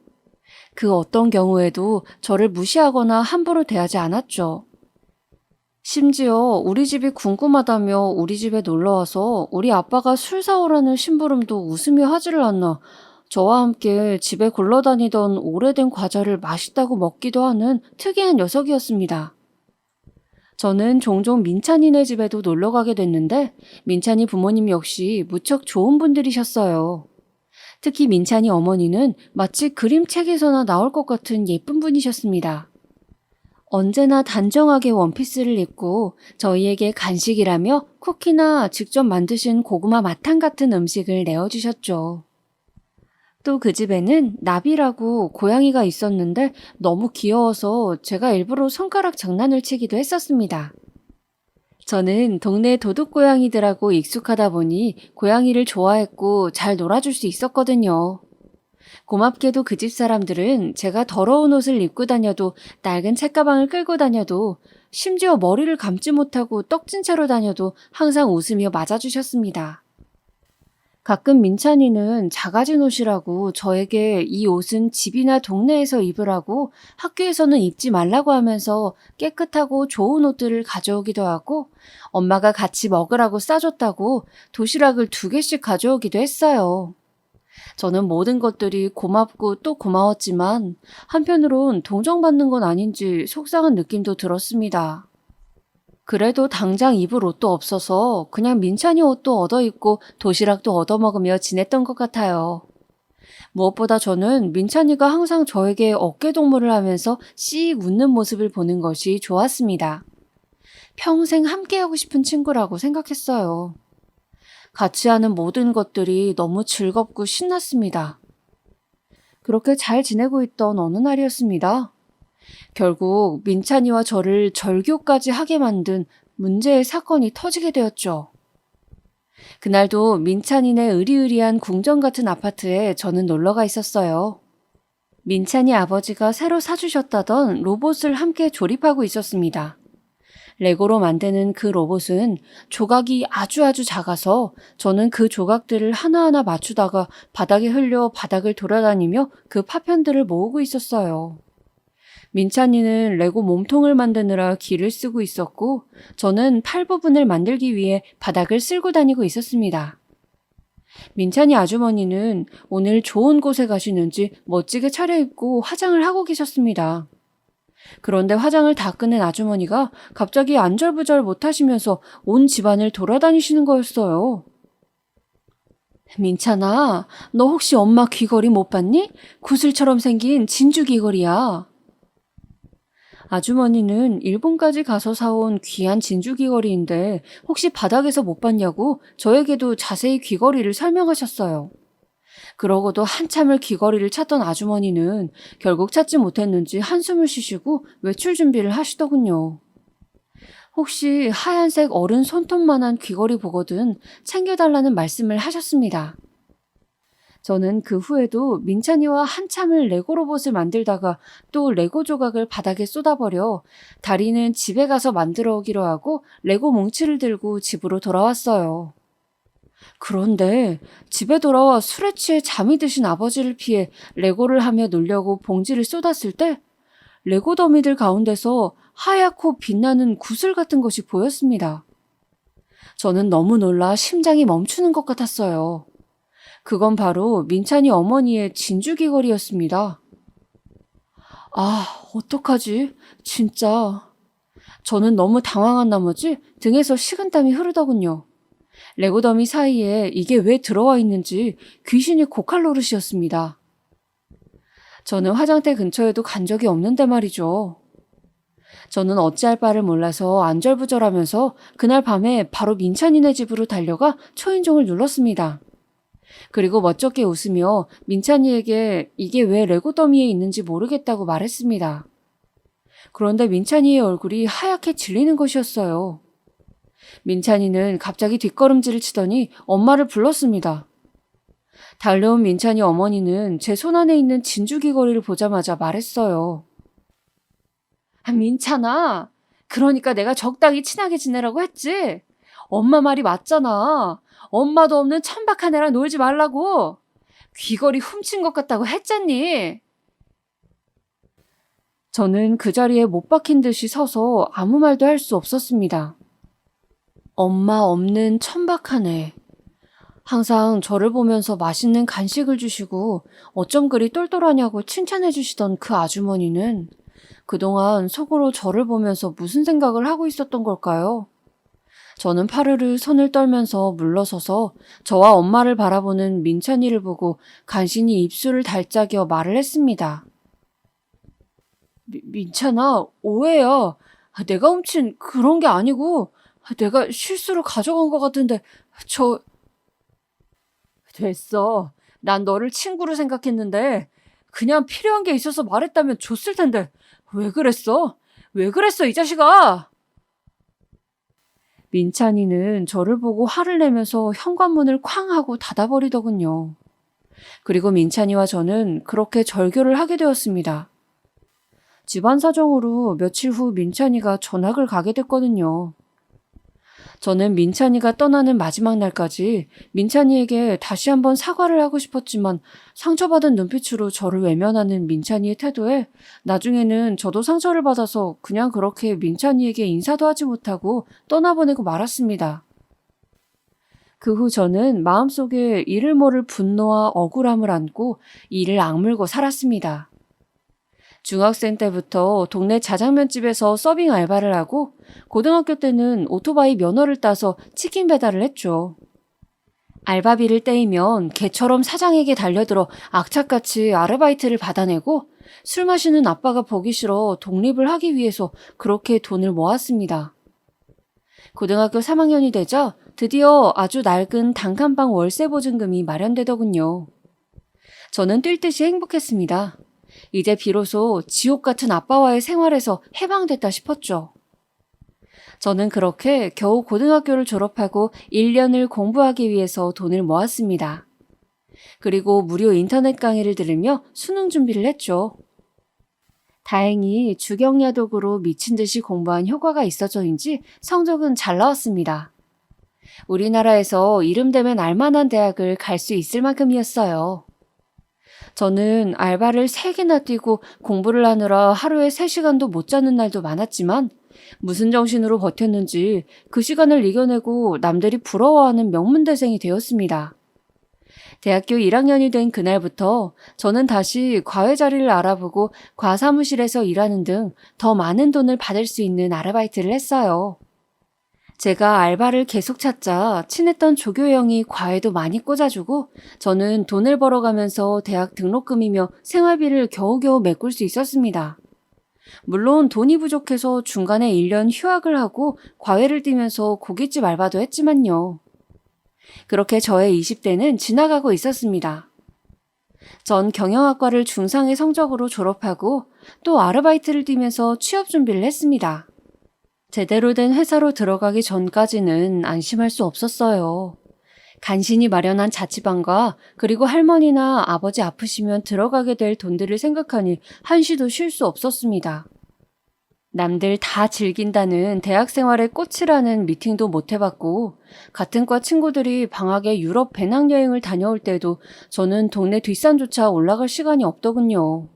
B: 그 어떤 경우에도 저를 무시하거나 함부로 대하지 않았죠. 심지어 우리 집이 궁금하다며 우리 집에 놀러와서 우리 아빠가 술 사오라는 심부름도 웃으며 하지를 않나 저와 함께 집에 굴러다니던 오래된 과자를 맛있다고 먹기도 하는 특이한 녀석이었습니다. 저는 종종 민찬이네 집에도 놀러 가게 됐는데 민찬이 부모님 역시 무척 좋은 분들이셨어요. 특히 민찬이 어머니는 마치 그림책에서나 나올 것 같은 예쁜 분이셨습니다. 언제나 단정하게 원피스를 입고 저희에게 간식이라며 쿠키나 직접 만드신 고구마 마탕 같은 음식을 내어주셨죠. 또 그 집에는 나비라고 고양이가 있었는데 너무 귀여워서 제가 일부러 손가락 장난을 치기도 했었습니다. 저는 동네 도둑고양이들하고 익숙하다 보니 고양이를 좋아했고 잘 놀아줄 수 있었거든요. 고맙게도 그 집 사람들은 제가 더러운 옷을 입고 다녀도 낡은 책가방을 끌고 다녀도 심지어 머리를 감지 못하고 떡진 채로 다녀도 항상 웃으며 맞아주셨습니다. 가끔 민찬이는 작아진 옷이라고 저에게 이 옷은 집이나 동네에서 입으라고 학교에서는 입지 말라고 하면서 깨끗하고 좋은 옷들을 가져오기도 하고 엄마가 같이 먹으라고 싸줬다고 도시락을 2개씩 가져오기도 했어요. 저는 모든 것들이 고맙고 또 고마웠지만 한편으론 동정받는 건 아닌지 속상한 느낌도 들었습니다. 그래도 당장 입을 옷도 없어서 그냥 민찬이 옷도 얻어입고 도시락도 얻어먹으며 지냈던 것 같아요. 무엇보다 저는 민찬이가 항상 저에게 어깨동무를 하면서 씩 웃는 모습을 보는 것이 좋았습니다. 평생 함께하고 싶은 친구라고 생각했어요. 같이 하는 모든 것들이 너무 즐겁고 신났습니다. 그렇게 잘 지내고 있던 어느 날이었습니다. 결국 민찬이와 저를 절교까지 하게 만든 문제의 사건이 터지게 되었죠. 그날도 민찬이네 으리으리한 궁전 같은 아파트에 저는 놀러가 있었어요. 민찬이 아버지가 새로 사주셨다던 로봇을 함께 조립하고 있었습니다. 레고로 만드는 그 로봇은 조각이 아주 작아서 저는 그 조각들을 하나하나 맞추다가 바닥에 흘려 바닥을 돌아다니며 그 파편들을 모으고 있었어요. 민찬이는 레고 몸통을 만드느라 기를 쓰고 있었고 저는 팔 부분을 만들기 위해 바닥을 쓸고 다니고 있었습니다. 민찬이 아주머니는 오늘 좋은 곳에 가시는지 멋지게 차려입고 화장을 하고 계셨습니다. 그런데 화장을 다 끝낸 아주머니가 갑자기 안절부절 못하시면서 온 집안을 돌아다니시는 거였어요. 민찬아, 너 혹시 엄마 귀걸이 못 봤니? 구슬처럼 생긴 진주 귀걸이야. 아주머니는 일본까지 가서 사온 귀한 진주 귀걸이인데 혹시 바닥에서 못 봤냐고 저에게도 자세히 귀걸이를 설명하셨어요. 그러고도 한참을 귀걸이를 찾던 아주머니는 결국 찾지 못했는지 한숨을 쉬시고 외출 준비를 하시더군요. 혹시 하얀색 어른 손톱만한 귀걸이 보거든 챙겨달라는 말씀을 하셨습니다. 저는 그 후에도 민찬이와 한참을 레고 로봇을 만들다가 또 레고 조각을 바닥에 쏟아버려 다리는 집에 가서 만들어 오기로 하고 레고 뭉치를 들고 집으로 돌아왔어요. 그런데 집에 돌아와 술에 취해 잠이 드신 아버지를 피해 레고를 하며 놀려고 봉지를 쏟았을 때 레고 더미들 가운데서 하얗고 빛나는 구슬 같은 것이 보였습니다. 저는 너무 놀라 심장이 멈추는 것 같았어요. 그건 바로 민찬이 어머니의 진주 귀걸이였습니다. 아, 어떡하지? 진짜. 저는 너무 당황한 나머지 등에서 식은땀이 흐르더군요. 레고 더미 사이에 이게 왜 들어와 있는지 귀신이 곡할 노릇이었습니다. 저는 화장대 근처에도 간 적이 없는데 말이죠. 저는 어찌할 바를 몰라서 안절부절하면서 그날 밤에 바로 민찬이네 집으로 달려가 초인종을 눌렀습니다. 그리고 멋쩍게 웃으며 민찬이에게 이게 왜 레고 더미에 있는지 모르겠다고 말했습니다. 그런데 민찬이의 얼굴이 하얗게 질리는 것이었어요. 민찬이는 갑자기 뒷걸음질을 치더니 엄마를 불렀습니다. 달려온 민찬이 어머니는 제 손 안에 있는 진주 귀걸이를 보자마자 말했어요. 민찬아, 그러니까 내가 적당히 친하게 지내라고 했지? 엄마 말이 맞잖아. 엄마도 없는 천박한 애랑 놀지 말라고. 귀걸이 훔친 것 같다고 했잖니. 저는 그 자리에 못 박힌 듯이 서서 아무 말도 할 수 없었습니다. 엄마 없는 천박한 애. 항상 저를 보면서 맛있는 간식을 주시고 어쩜 그리 똘똘하냐고 칭찬해 주시던 그 아주머니는 그동안 속으로 저를 보면서 무슨 생각을 하고 있었던 걸까요? 저는 파르르 손을 떨면서 물러서서 저와 엄마를 바라보는 민찬이를 보고 간신히 입술을 달짝여 말을 했습니다. 민찬아, 오해야. 내가 훔친 그런 게 아니고 내가 실수로 가져간 것 같은데 됐어. 난 너를 친구로 생각했는데 그냥 필요한 게 있어서 말했다면 줬을 텐데 왜 그랬어? 왜 그랬어, 이 자식아? 민찬이는 저를 보고 화를 내면서 현관문을 쾅 하고 닫아버리더군요. 그리고 민찬이와 저는 그렇게 절교를 하게 되었습니다. 집안 사정으로 며칠 후 민찬이가 전학을 가게 됐거든요. 저는 민찬이가 떠나는 마지막 날까지 민찬이에게 다시 한번 사과를 하고 싶었지만 상처받은 눈빛으로 저를 외면하는 민찬이의 태도에 나중에는 저도 상처를 받아서 그냥 그렇게 민찬이에게 인사도 하지 못하고 떠나보내고 말았습니다. 그 후 저는 마음속에 이를 모를 분노와 억울함을 안고 이를 악물고 살았습니다. 중학생 때부터 동네 자장면집에서 서빙 알바를 하고 고등학교 때는 오토바이 면허를 따서 치킨 배달을 했죠. 알바비를 떼이면 개처럼 사장에게 달려들어 악착같이 아르바이트를 받아내고 술 마시는 아빠가 보기 싫어 독립을 하기 위해서 그렇게 돈을 모았습니다. 고등학교 3학년이 되자 드디어 아주 낡은 단칸방 월세 보증금이 마련되더군요. 저는 뛸 듯이 행복했습니다. 이제 비로소 지옥 같은 아빠와의 생활에서 해방됐다 싶었죠. 저는 그렇게 겨우 고등학교를 졸업하고 1년을 공부하기 위해서 돈을 모았습니다. 그리고 무료 인터넷 강의를 들으며 수능 준비를 했죠. 다행히 주경야독으로 미친 듯이 공부한 효과가 있어서인지 성적은 잘 나왔습니다. 우리나라에서 이름 되면 알만한 대학을 갈 수 있을 만큼이었어요. 저는 알바를 3개나 뛰고 공부를 하느라 하루에 3시간도 못 자는 날도 많았지만 무슨 정신으로 버텼는지 그 시간을 이겨내고 남들이 부러워하는 명문대생이 되었습니다. 대학교 1학년이 된 그날부터 저는 다시 과외 자리를 알아보고 과사무실에서 일하는 등 더 많은 돈을 받을 수 있는 아르바이트를 했어요. 제가 알바를 계속 찾자 친했던 조교 형이 과외도 많이 꽂아주고 저는 돈을 벌어가면서 대학 등록금이며 생활비를 겨우겨우 메꿀 수 있었습니다. 물론 돈이 부족해서 중간에 1년 휴학을 하고 과외를 뛰면서 고깃집 알바도 했지만요. 그렇게 저의 20대는 지나가고 있었습니다. 전 경영학과를 중상의 성적으로 졸업하고 또 아르바이트를 뛰면서 취업 준비를 했습니다. 제대로 된 회사로 들어가기 전까지는 안심할 수 없었어요. 간신히 마련한 자취방과 그리고 할머니나 아버지 아프시면 들어가게 될 돈들을 생각하니 한시도 쉴 수 없었습니다. 남들 다 즐긴다는 대학 생활의 꽃이라는 미팅도 못 해봤고 같은 과 친구들이 방학에 유럽 배낭여행을 다녀올 때도 저는 동네 뒷산조차 올라갈 시간이 없더군요.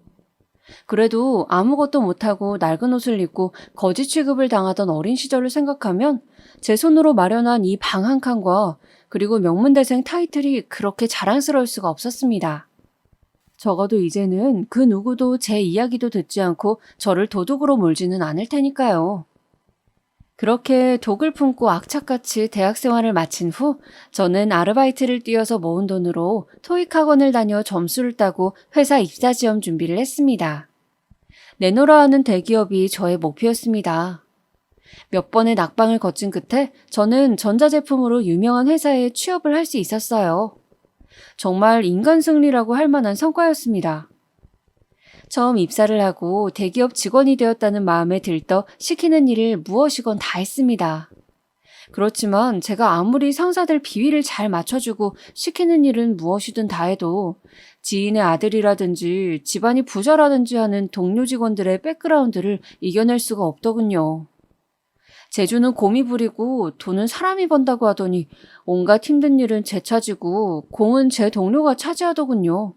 B: 그래도 아무것도 못하고 낡은 옷을 입고 거지 취급을 당하던 어린 시절을 생각하면 제 손으로 마련한 이 방 한 칸과 그리고 명문대생 타이틀이 그렇게 자랑스러울 수가 없었습니다. 적어도 이제는 그 누구도 제 이야기도 듣지 않고 저를 도둑으로 몰지는 않을 테니까요. 그렇게 독을 품고 악착같이 대학 생활을 마친 후 저는 아르바이트를 뛰어서 모은 돈으로 토익 학원을 다녀 점수를 따고 회사 입사 지원 준비를 했습니다. 내노라 하는 대기업이 저의 목표였습니다. 몇 번의 낙방을 거친 끝에 저는 전자제품으로 유명한 회사에 취업을 할 수 있었어요. 정말 인간 승리라고 할 만한 성과였습니다. 처음 입사를 하고 대기업 직원이 되었다는 마음에 들떠 시키는 일을 무엇이건 다 했습니다. 그렇지만 제가 아무리 상사들 비위를 잘 맞춰주고 시키는 일은 무엇이든 다 해도 지인의 아들이라든지 집안이 부자라든지 하는 동료 직원들의 백그라운드를 이겨낼 수가 없더군요. 재주는 곰이 부리고 돈은 사람이 번다고 하더니 온갖 힘든 일은 제 차지고 공은 제 동료가 차지하더군요.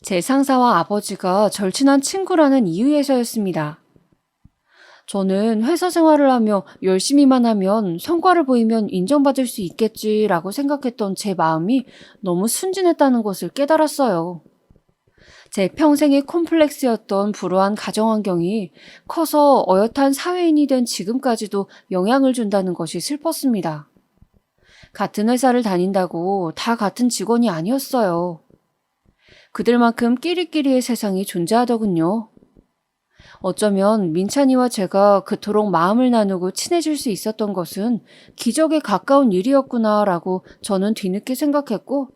B: 제 상사와 아버지가 절친한 친구라는 이유에서였습니다. 저는 회사 생활을 하며 열심히만 하면 성과를 보이면 인정받을 수 있겠지라고 생각했던 제 마음이 너무 순진했다는 것을 깨달았어요. 제 평생의 콤플렉스였던 불우한 가정환경이 커서 어엿한 사회인이 된 지금까지도 영향을 준다는 것이 슬펐습니다. 같은 회사를 다닌다고 다 같은 직원이 아니었어요. 그들만큼 끼리끼리의 세상이 존재하더군요. 어쩌면 민찬이와 제가 그토록 마음을 나누고 친해질 수 있었던 것은 기적에 가까운 일이었구나라고 저는 뒤늦게 생각했고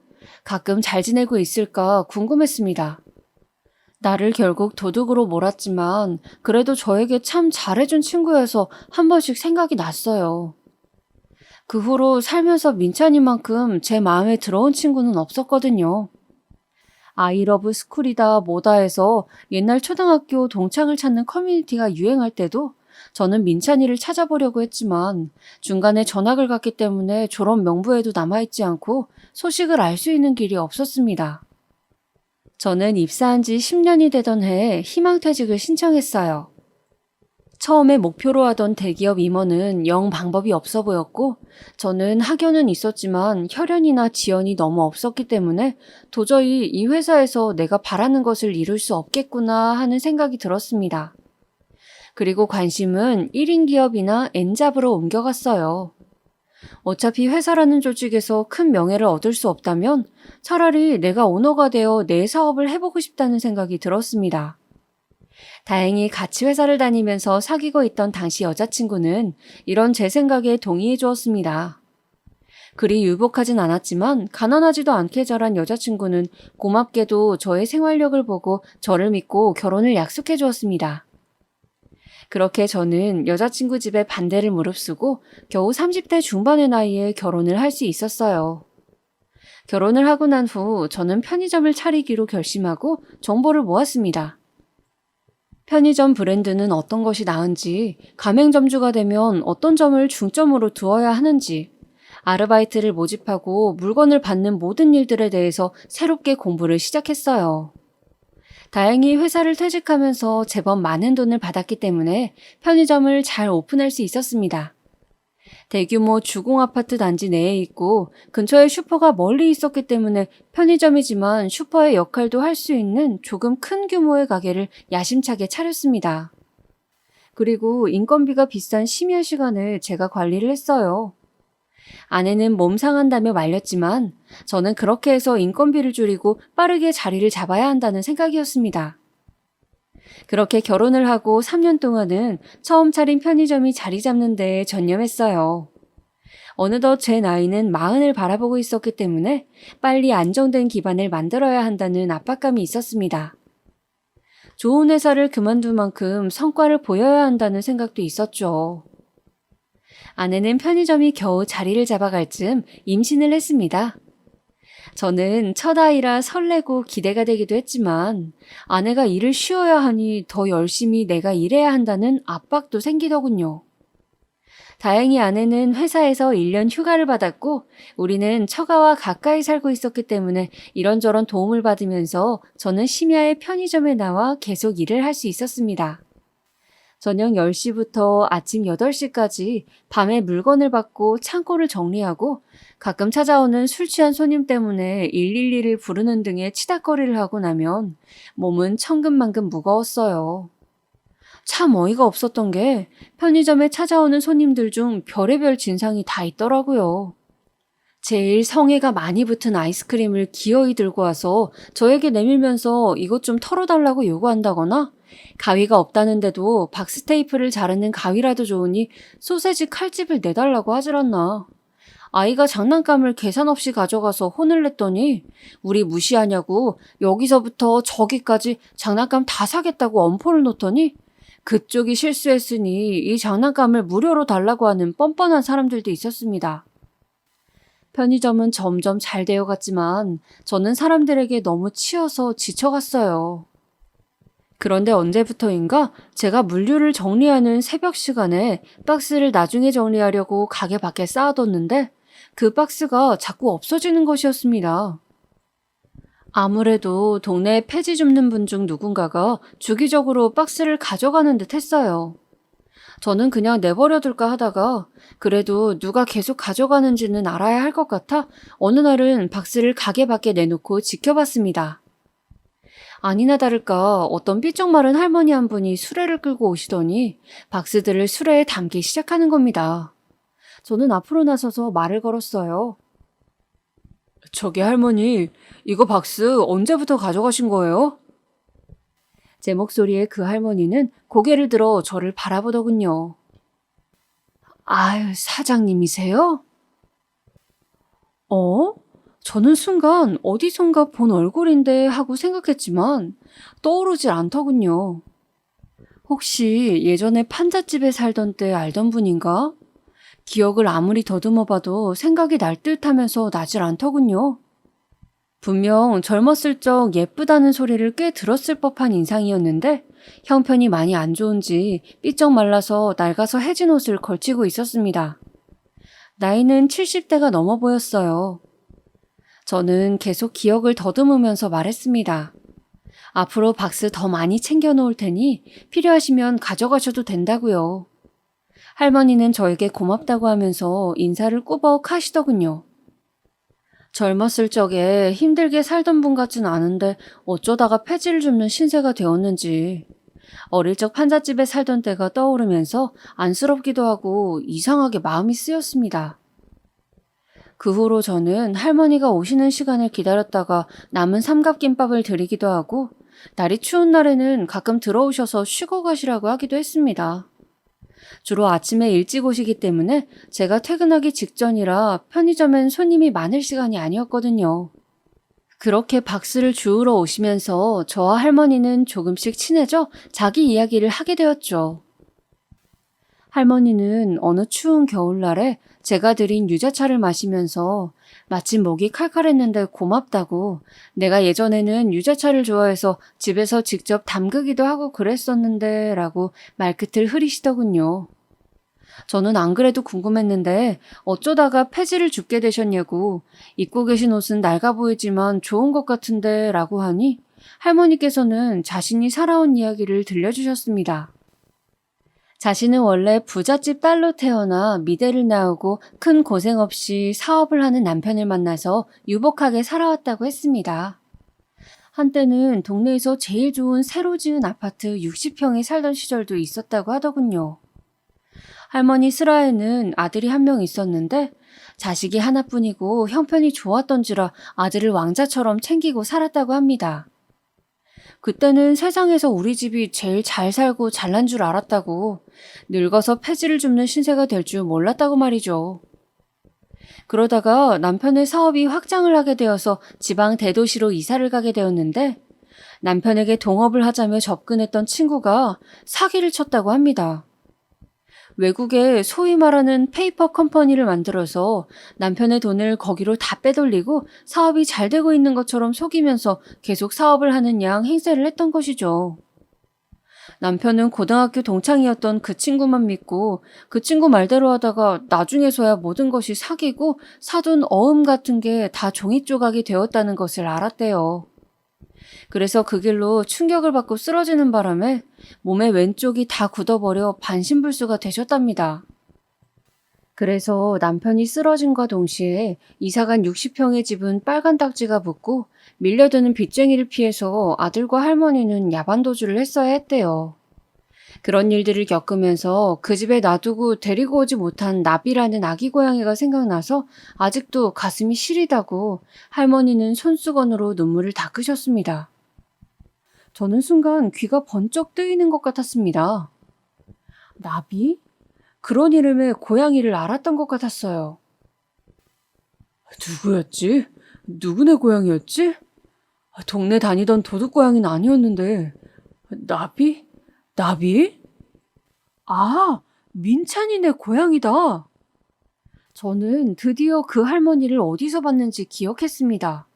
B: 가끔 잘 지내고 있을까 궁금했습니다. 나를 결국 도둑으로 몰았지만 그래도 저에게 참 잘해준 친구여서 한 번씩 생각이 났어요. 그 후로 살면서 민찬이만큼 제 마음에 들어온 친구는 없었거든요. 아이러브 스쿨이다 뭐다 해서 옛날 초등학교 동창을 찾는 커뮤니티가 유행할 때도 저는 민찬이를 찾아보려고 했지만 중간에 전학을 갔기 때문에 졸업 명부에도 남아있지 않고 소식을 알 수 있는 길이 없었습니다. 저는 입사한 지 10년이 되던 해에 희망퇴직을 신청했어요. 처음에 목표로 하던 대기업 임원은 영 방법이 없어 보였고 저는 학연은 있었지만 혈연이나 지연이 너무 없었기 때문에 도저히 이 회사에서 내가 바라는 것을 이룰 수 없겠구나 하는 생각이 들었습니다. 그리고 관심은 1인 기업이나 N잡으로 옮겨갔어요. 어차피 회사라는 조직에서 큰 명예를 얻을 수 없다면 차라리 내가 오너가 되어 내 사업을 해보고 싶다는 생각이 들었습니다. 다행히 같이 회사를 다니면서 사귀고 있던 당시 여자친구는 이런 제 생각에 동의해 주었습니다. 그리 유복하진 않았지만 가난하지도 않게 자란 여자친구는 고맙게도 저의 생활력을 보고 저를 믿고 결혼을 약속해 주었습니다. 그렇게 저는 여자친구 집에 반대를 무릅쓰고 겨우 30대 중반의 나이에 결혼을 할 수 있었어요. 결혼을 하고 난 후 저는 편의점을 차리기로 결심하고 정보를 모았습니다. 편의점 브랜드는 어떤 것이 나은지, 가맹점주가 되면 어떤 점을 중점으로 두어야 하는지, 아르바이트를 모집하고 물건을 받는 모든 일들에 대해서 새롭게 공부를 시작했어요. 다행히 회사를 퇴직하면서 제법 많은 돈을 받았기 때문에 편의점을 잘 오픈할 수 있었습니다. 대규모 주공 아파트 단지 내에 있고 근처에 슈퍼가 멀리 있었기 때문에 편의점이지만 슈퍼의 역할도 할 수 있는 조금 큰 규모의 가게를 야심차게 차렸습니다. 그리고 인건비가 비싼 심야 시간을 제가 관리를 했어요. 아내는 몸 상한다며 말렸지만 저는 그렇게 해서 인건비를 줄이고 빠르게 자리를 잡아야 한다는 생각이었습니다. 그렇게 결혼을 하고 3년 동안은 처음 차린 편의점이 자리 잡는 데에 전념했어요. 어느덧 제 나이는 40을 바라보고 있었기 때문에 빨리 안정된 기반을 만들어야 한다는 압박감이 있었습니다. 좋은 회사를 그만둘 만큼 성과를 보여야 한다는 생각도 있었죠. 아내는 편의점이 겨우 자리를 잡아갈 즈음 임신을 했습니다. 저는 첫 아이라 설레고 기대가 되기도 했지만 아내가 일을 쉬어야 하니 더 열심히 내가 일해야 한다는 압박도 생기더군요. 다행히 아내는 회사에서 1년 휴가를 받았고 우리는 처가와 가까이 살고 있었기 때문에 이런저런 도움을 받으면서 저는 심야에 편의점에 나와 계속 일을 할 수 있었습니다. 저녁 10시부터 아침 8시까지 밤에 물건을 받고 창고를 정리하고 가끔 찾아오는 술 취한 손님 때문에 112를 부르는 등의 치닥거리를 하고 나면 몸은 천근만근 무거웠어요. 참 어이가 없었던 게 편의점에 찾아오는 손님들 중 별의별 진상이 다 있더라고요. 제일 성에가 많이 붙은 아이스크림을 기어이 들고 와서 저에게 내밀면서 이것 좀 털어달라고 요구한다거나 가위가 없다는데도 박스테이프를 자르는 가위라도 좋으니 소세지 칼집을 내달라고 하질 않나. 아이가 장난감을 계산 없이 가져가서 혼을 냈더니 우리 무시하냐고 여기서부터 저기까지 장난감 다 사겠다고 엄포를 놓더니 그쪽이 실수했으니 이 장난감을 무료로 달라고 하는 뻔뻔한 사람들도 있었습니다. 편의점은 점점 잘 되어갔지만 저는 사람들에게 너무 치여서 지쳐갔어요. 그런데 언제부터인가 제가 물류를 정리하는 새벽 시간에 박스를 나중에 정리하려고 가게 밖에 쌓아뒀는데 그 박스가 자꾸 없어지는 것이었습니다. 아무래도 동네에 폐지 줍는 분 중 누군가가 주기적으로 박스를 가져가는 듯 했어요. 저는 그냥 내버려둘까 하다가 그래도 누가 계속 가져가는지는 알아야 할 것 같아 어느 날은 박스를 가게 밖에 내놓고 지켜봤습니다. 아니나 다를까 어떤 삐쩍 마른 할머니 한 분이 수레를 끌고 오시더니 박스들을 수레에 담기 시작하는 겁니다. 저는 앞으로 나서서 말을 걸었어요. 저기 할머니, 이거 박스 언제부터 가져가신 거예요? 제 목소리에 그 할머니는 고개를 들어 저를 바라보더군요. 아유, 사장님이세요? 저는 순간 어디선가 본 얼굴인데 하고 생각했지만 떠오르질 않더군요. 혹시 예전에 판잣집에 살던 때 알던 분인가? 기억을 아무리 더듬어 봐도 생각이 날 듯하면서 나질 않더군요. 분명 젊었을 적 예쁘다는 소리를 꽤 들었을 법한 인상이었는데 형편이 많이 안 좋은지 삐쩍 말라서 낡아서 해진 옷을 걸치고 있었습니다. 나이는 70대가 넘어 보였어요. 저는 계속 기억을 더듬으면서 말했습니다. 앞으로 박스 더 많이 챙겨 놓을 테니 필요하시면 가져가셔도 된다고요. 할머니는 저에게 고맙다고 하면서 인사를 꾸벅 하시더군요. 젊었을 적에 힘들게 살던 분 같진 않은데 어쩌다가 폐지를 줍는 신세가 되었는지 어릴 적 판잣집에 살던 때가 떠오르면서 안쓰럽기도 하고 이상하게 마음이 쓰였습니다. 그 후로 저는 할머니가 오시는 시간을 기다렸다가 남은 삼각김밥을 드리기도 하고 날이 추운 날에는 가끔 들어오셔서 쉬고 가시라고 하기도 했습니다. 주로 아침에 일찍 오시기 때문에 제가 퇴근하기 직전이라 편의점엔 손님이 많을 시간이 아니었거든요. 그렇게 박스를 주우러 오시면서 저와 할머니는 조금씩 친해져 자기 이야기를 하게 되었죠. 할머니는 어느 추운 겨울날에 제가 드린 유자차를 마시면서 마침 목이 칼칼했는데 고맙다고, 내가 예전에는 유자차를 좋아해서 집에서 직접 담그기도 하고 그랬었는데 라고 말끝을 흐리시더군요. 저는 안 그래도 궁금했는데 어쩌다가 폐지를 줍게 되셨냐고, 입고 계신 옷은 낡아 보이지만 좋은 것 같은데 라고 하니 할머니께서는 자신이 살아온 이야기를 들려주셨습니다. 자신은 원래 부잣집 딸로 태어나 미대를 나오고 큰 고생 없이 사업을 하는 남편을 만나서 유복하게 살아왔다고 했습니다. 한때는 동네에서 제일 좋은 새로 지은 아파트 60평에 살던 시절도 있었다고 하더군요. 할머니 슬하에는 아들이 한 명 있었는데 자식이 하나뿐이고 형편이 좋았던지라 아들을 왕자처럼 챙기고 살았다고 합니다. 그때는 세상에서 우리 집이 제일 잘 살고 잘난 줄 알았다고, 늙어서 폐지를 줍는 신세가 될 줄 몰랐다고 말이죠. 그러다가 남편의 사업이 확장을 하게 되어서 지방 대도시로 이사를 가게 되었는데 남편에게 동업을 하자며 접근했던 친구가 사기를 쳤다고 합니다. 외국에 소위 말하는 페이퍼 컴퍼니를 만들어서 남편의 돈을 거기로 다 빼돌리고 사업이 잘 되고 있는 것처럼 속이면서 계속 사업을 하는 양 행세를 했던 것이죠. 남편은 고등학교 동창이었던 그 친구만 믿고 그 친구 말대로 하다가 나중에서야 모든 것이 사기고 사둔 어음 같은 게 다 종이 조각이 되었다는 것을 알았대요. 그래서 그 길로 충격을 받고 쓰러지는 바람에 몸의 왼쪽이 다 굳어버려 반신불수가 되셨답니다. 그래서 남편이 쓰러짐과 동시에 이사간 60평의 집은 빨간 딱지가 붙고 밀려드는 빚쟁이를 피해서 아들과 할머니는 야반도주를 했어야 했대요. 그런 일들을 겪으면서 그 집에 놔두고 데리고 오지 못한 나비라는 아기 고양이가 생각나서 아직도 가슴이 시리다고 할머니는 손수건으로 눈물을 닦으셨습니다. 저는 순간 귀가 번쩍 뜨이는 것 같았습니다. 나비? 그런 이름의 고양이를 알았던 것 같았어요. 누구였지? 누구네 고양이였지? 동네 다니던 도둑고양이는 아니었는데. 나비? 나비? 아, 민찬이네 고양이다. 저는 드디어 그 할머니를 어디서 봤는지 기억했습니다.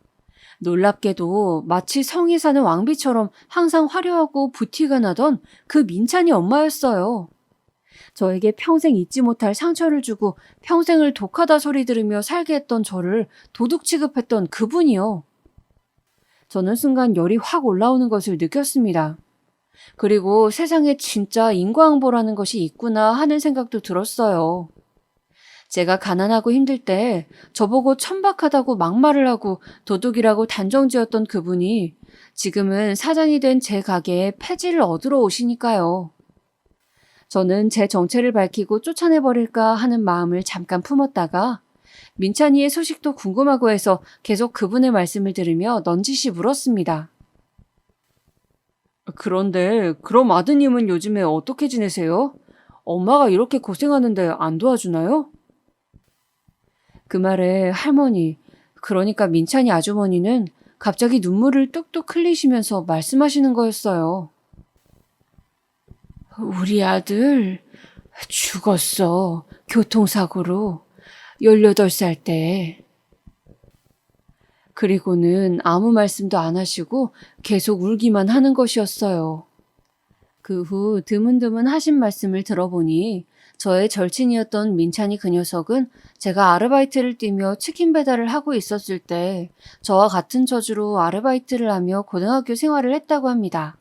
B: 놀랍게도 마치 성이 사는 왕비처럼 항상 화려하고 부티가 나던 그 민찬이 엄마였어요. 저에게 평생 잊지 못할 상처를 주고 평생을 독하다 소리 들으며 살게 했던 저를 도둑 취급했던 그분이요. 저는 순간 열이 확 올라오는 것을 느꼈습니다. 그리고 세상에 진짜 인과응보라는 것이 있구나 하는 생각도 들었어요. 제가 가난하고 힘들 때 저보고 천박하다고 막말을 하고 도둑이라고 단정지었던 그분이 지금은 사장이 된 제 가게에 폐지를 얻으러 오시니까요. 저는 제 정체를 밝히고 쫓아내버릴까 하는 마음을 잠깐 품었다가 민찬이의 소식도 궁금하고 해서 계속 그분의 말씀을 들으며 넌지시 물었습니다. 그런데 그럼 아드님은 요즘에 어떻게 지내세요? 엄마가 이렇게 고생하는데 안 도와주나요? 그 말에 할머니, 그러니까 민찬이 아주머니는 갑자기 눈물을 뚝뚝 흘리시면서 말씀하시는 거였어요. 우리 아들 죽었어. 교통사고로. 18살 때. 그리고는 아무 말씀도 안 하시고 계속 울기만 하는 것이었어요. 그 후 드문드문 하신 말씀을 들어보니 저의 절친이었던 민찬이 그 녀석은 제가 아르바이트를 뛰며 치킨 배달을 하고 있었을 때 저와 같은 처지로 아르바이트를 하며 고등학교 생활을 했다고 합니다.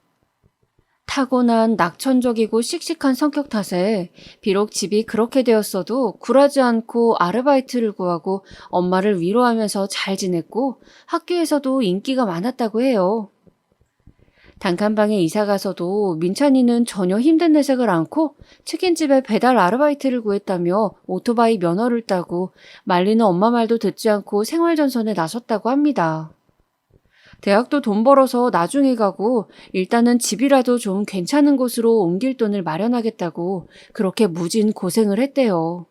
B: 타고난 낙천적이고 씩씩한 성격 탓에 비록 집이 그렇게 되었어도 굴하지 않고 아르바이트를 구하고 엄마를 위로하면서 잘 지냈고 학교에서도 인기가 많았다고 해요. 단칸방에 이사가서도 민찬이는 전혀 힘든 내색을 않고 치킨집에 배달 아르바이트를 구했다며 오토바이 면허를 따고 말리는 엄마 말도 듣지 않고 생활전선에 나섰다고 합니다. 대학도 돈 벌어서 나중에 가고 일단은 집이라도 좀 괜찮은 곳으로 옮길 돈을 마련하겠다고 그렇게 무진 고생을 했대요.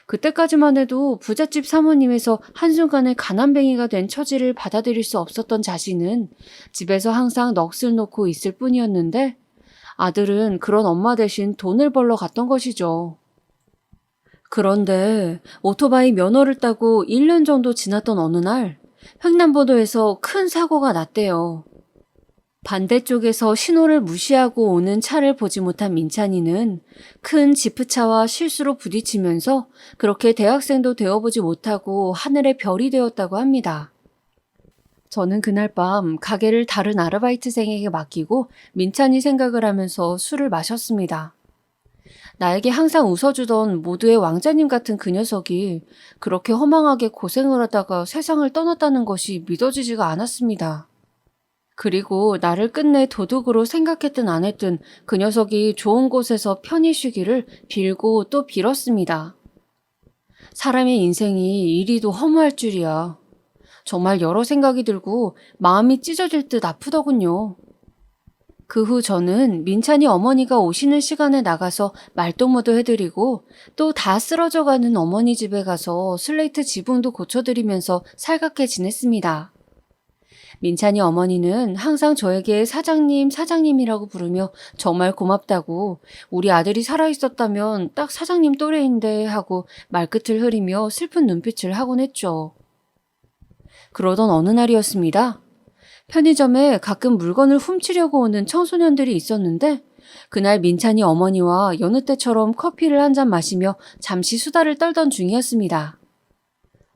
B: 그때까지만 해도 부잣집 사모님에서 한순간에 가난뱅이가 된 처지를 받아들일 수 없었던 자신은 집에서 항상 넋을 놓고 있을 뿐이었는데 아들은 그런 엄마 대신 돈을 벌러 갔던 것이죠. 그런데 오토바이 면허를 따고 1년 정도 지났던 어느 날 횡단보도에서 큰 사고가 났대요. 반대쪽에서 신호를 무시하고 오는 차를 보지 못한 민찬이는 큰 지프차와 실수로 부딪히면서 그렇게 대학생도 되어보지 못하고 하늘의 별이 되었다고 합니다. 저는 그날 밤 가게를 다른 아르바이트생에게 맡기고 민찬이 생각을 하면서 술을 마셨습니다. 나에게 항상 웃어주던 모두의 왕자님 같은 그 녀석이 그렇게 허망하게 고생을 하다가 세상을 떠났다는 것이 믿어지지가 않았습니다. 그리고 나를 끝내 도둑으로 생각했든 안 했든 그 녀석이 좋은 곳에서 편히 쉬기를 빌고 또 빌었습니다. 사람의 인생이 이리도 허무할 줄이야. 정말 여러 생각이 들고 마음이 찢어질 듯 아프더군요. 그 후 저는 민찬이 어머니가 오시는 시간에 나가서 말동무도 해드리고 또 다 쓰러져가는 어머니 집에 가서 슬레이트 지붕도 고쳐드리면서 살갑게 지냈습니다. 민찬이 어머니는 항상 저에게 사장님, 사장님이라고 부르며 정말 고맙다고 우리 아들이 살아있었다면 딱 사장님 또래인데 하고 말끝을 흐리며 슬픈 눈빛을 하곤 했죠. 그러던 어느 날이었습니다. 편의점에 가끔 물건을 훔치려고 오는 청소년들이 있었는데 그날 민찬이 어머니와 여느 때처럼 커피를 한 잔 마시며 잠시 수다를 떨던 중이었습니다.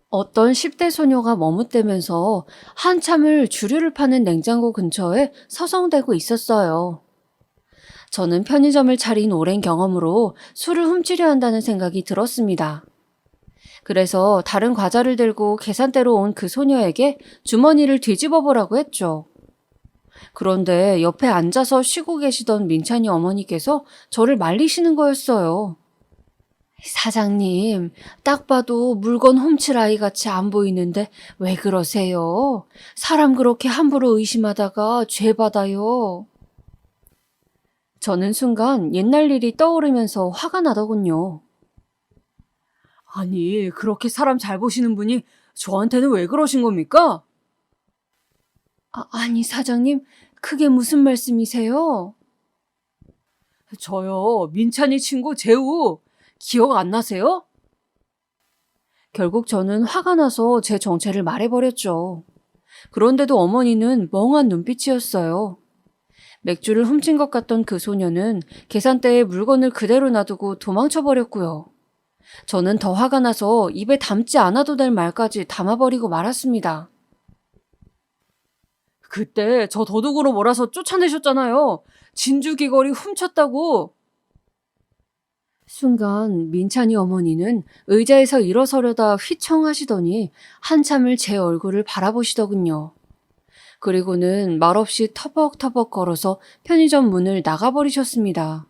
B: 어떤 10대 소녀가 머뭇대면서 한참을 주류를 파는 냉장고 근처에 서성대고 있었어요. 저는 편의점을 차린 오랜 경험으로 술을 훔치려 한다는 생각이 들었습니다. 그래서 다른 과자를 들고 계산대로 온 그 소녀에게 주머니를 뒤집어 보라고 했죠. 그런데 옆에 앉아서 쉬고 계시던 민찬이 어머니께서 저를 말리시는 거였어요. 사장님, 딱 봐도 물건 훔칠 아이 같이 안 보이는데 왜 그러세요? 사람 그렇게 함부로 의심하다가 죄 받아요. 저는 순간 옛날 일이 떠오르면서 화가 나더군요. 아니, 그렇게 사람 잘 보시는 분이 저한테는 왜 그러신 겁니까? 아니, 사장님, 그게 무슨 말씀이세요? 저요, 민찬이 친구 재우. 기억 안 나세요? 결국 저는 화가 나서 제 정체를 말해버렸죠. 그런데도 어머니는 멍한 눈빛이었어요. 맥주를 훔친 것 같던 그 소녀는 계산대에 물건을 그대로 놔두고 도망쳐버렸고요. 저는 더 화가 나서 입에 담지 않아도 될 말까지 담아버리고 말았습니다. 그때 저 도둑으로 몰아서 쫓아내셨잖아요. 진주 귀걸이 훔쳤다고. 순간 민찬이 어머니는 의자에서 일어서려다 휘청하시더니 한참을 제 얼굴을 바라보시더군요. 그리고는 말없이 터벅터벅 걸어서 편의점 문을 나가버리셨습니다.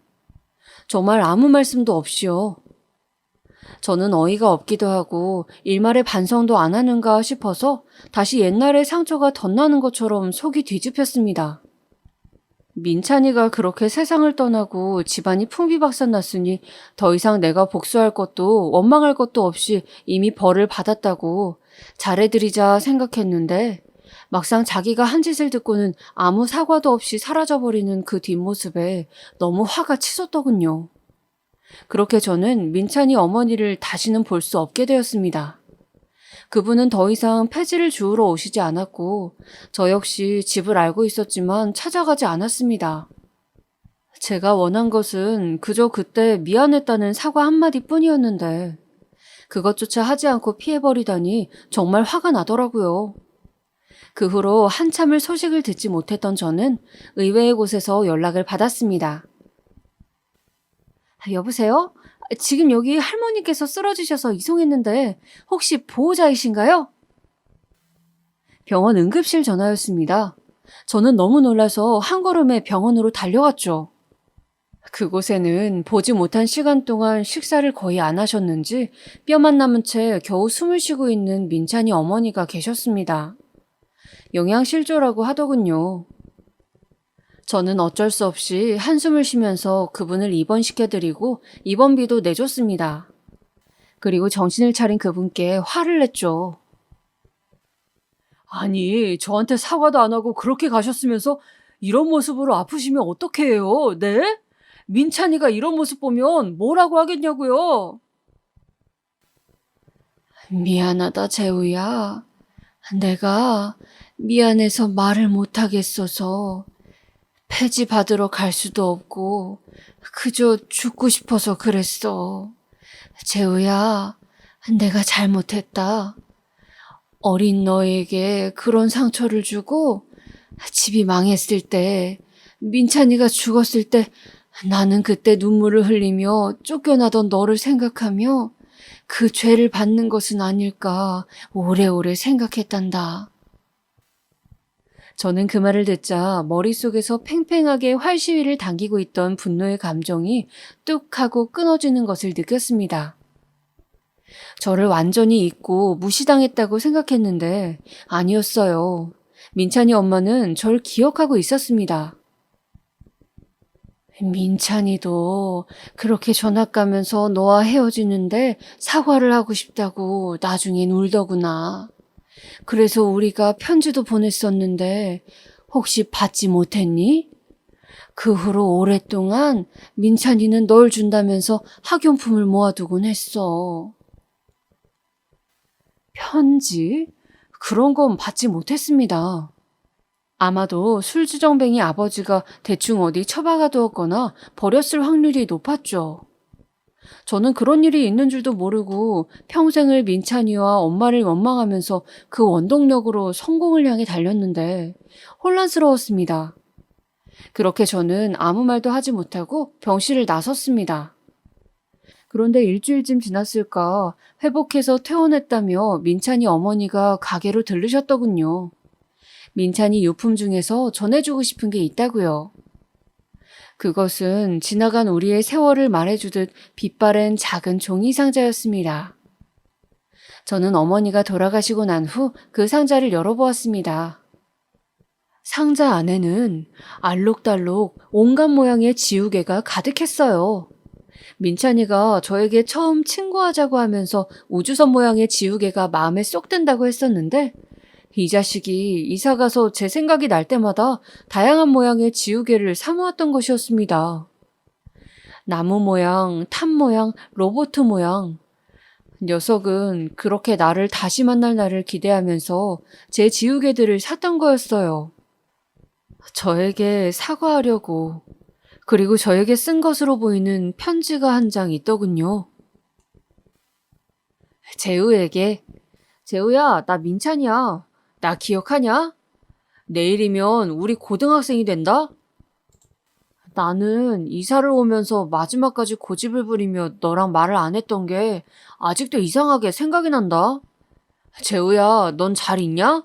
B: 정말 아무 말씀도 없이요. 저는 어이가 없기도 하고 일말의 반성도 안 하는가 싶어서 다시 옛날의 상처가 덧나는 것처럼 속이 뒤집혔습니다. 민찬이가 그렇게 세상을 떠나고 집안이 풍비박산났으니 더 이상 내가 복수할 것도 원망할 것도 없이 이미 벌을 받았다고 잘해드리자 생각했는데 막상 자기가 한 짓을 듣고는 아무 사과도 없이 사라져버리는 그 뒷모습에 너무 화가 치솟더군요. 그렇게 저는 민찬이 어머니를 다시는 볼 수 없게 되었습니다. 그분은 더 이상 폐지를 주우러 오시지 않았고 저 역시 집을 알고 있었지만 찾아가지 않았습니다. 제가 원한 것은 그저 그때 미안했다는 사과 한마디뿐이었는데 그것조차 하지 않고 피해버리다니 정말 화가 나더라고요. 그 후로 한참을 소식을 듣지 못했던 저는 의외의 곳에서 연락을 받았습니다. 여보세요? 지금 여기 할머니께서 쓰러지셔서 이송했는데 혹시 보호자이신가요? 병원 응급실 전화였습니다. 저는 너무 놀라서 한 걸음에 병원으로 달려갔죠. 그곳에는 보지 못한 시간 동안 식사를 거의 안 하셨는지 뼈만 남은 채 겨우 숨을 쉬고 있는 민찬이 어머니가 계셨습니다. 영양실조라고 하더군요. 저는 어쩔 수 없이 한숨을 쉬면서 그분을 입원시켜드리고 입원비도 내줬습니다. 그리고 정신을 차린 그분께 화를 냈죠. 아니, 저한테 사과도 안 하고 그렇게 가셨으면서 이런 모습으로 아프시면 어떡해요? 네? 민찬이가 이런 모습 보면 뭐라고 하겠냐고요? 미안하다, 재우야. 내가 미안해서 말을 못하겠어서 폐지 받으러 갈 수도 없고 그저 죽고 싶어서 그랬어. 재우야, 내가 잘못했다. 어린 너에게 그런 상처를 주고 집이 망했을 때, 민찬이가 죽었을 때 나는 그때 눈물을 흘리며 쫓겨나던 너를 생각하며 그 죄를 받는 것은 아닐까 오래오래 생각했단다. 저는 그 말을 듣자 머릿속에서 팽팽하게 활시위를 당기고 있던 분노의 감정이 뚝 하고 끊어지는 것을 느꼈습니다. 저를 완전히 잊고 무시당했다고 생각했는데 아니었어요. 민찬이 엄마는 절 기억하고 있었습니다. 민찬이도 그렇게 전학 가면서 너와 헤어지는데 사과를 하고 싶다고 나중엔 울더구나. 그래서 우리가 편지도 보냈었는데 혹시 받지 못했니? 그 후로 오랫동안 민찬이는 널 준다면서 학용품을 모아두곤 했어. 편지? 그런 건 받지 못했습니다. 아마도 술주정뱅이 아버지가 대충 어디 처박아 두었거나 버렸을 확률이 높았죠. 저는 그런 일이 있는 줄도 모르고 평생을 민찬이와 엄마를 원망하면서 그 원동력으로 성공을 향해 달렸는데 혼란스러웠습니다. 그렇게 저는 아무 말도 하지 못하고 병실을 나섰습니다. 그런데 일주일쯤 지났을까 회복해서 퇴원했다며 민찬이 어머니가 가게로 들르셨더군요. 민찬이 유품 중에서 전해주고 싶은 게 있다고요. 그것은 지나간 우리의 세월을 말해주듯 빛바랜 작은 종이 상자였습니다. 저는 어머니가 돌아가시고 난 후 그 상자를 열어보았습니다. 상자 안에는 알록달록 온갖 모양의 지우개가 가득했어요. 민찬이가 저에게 처음 친구하자고 하면서 우주선 모양의 지우개가 마음에 쏙 든다고 했었는데 이 자식이 이사가서 제 생각이 날 때마다 다양한 모양의 지우개를 사모았던 것이었습니다. 나무 모양, 탑 모양, 로봇 모양. 녀석은 그렇게 나를 다시 만날 날을 기대하면서 제 지우개들을 샀던 거였어요. 저에게 사과하려고. 그리고 저에게 쓴 것으로 보이는 편지가 한 장 있더군요. 재우에게, 재우야, 나 민찬이야. 나 기억하냐? 내일이면 우리 고등학생이 된다? 나는 이사를 오면서 마지막까지 고집을 부리며 너랑 말을 안 했던 게 아직도 이상하게 생각이 난다. 재우야, 넌 잘 있냐?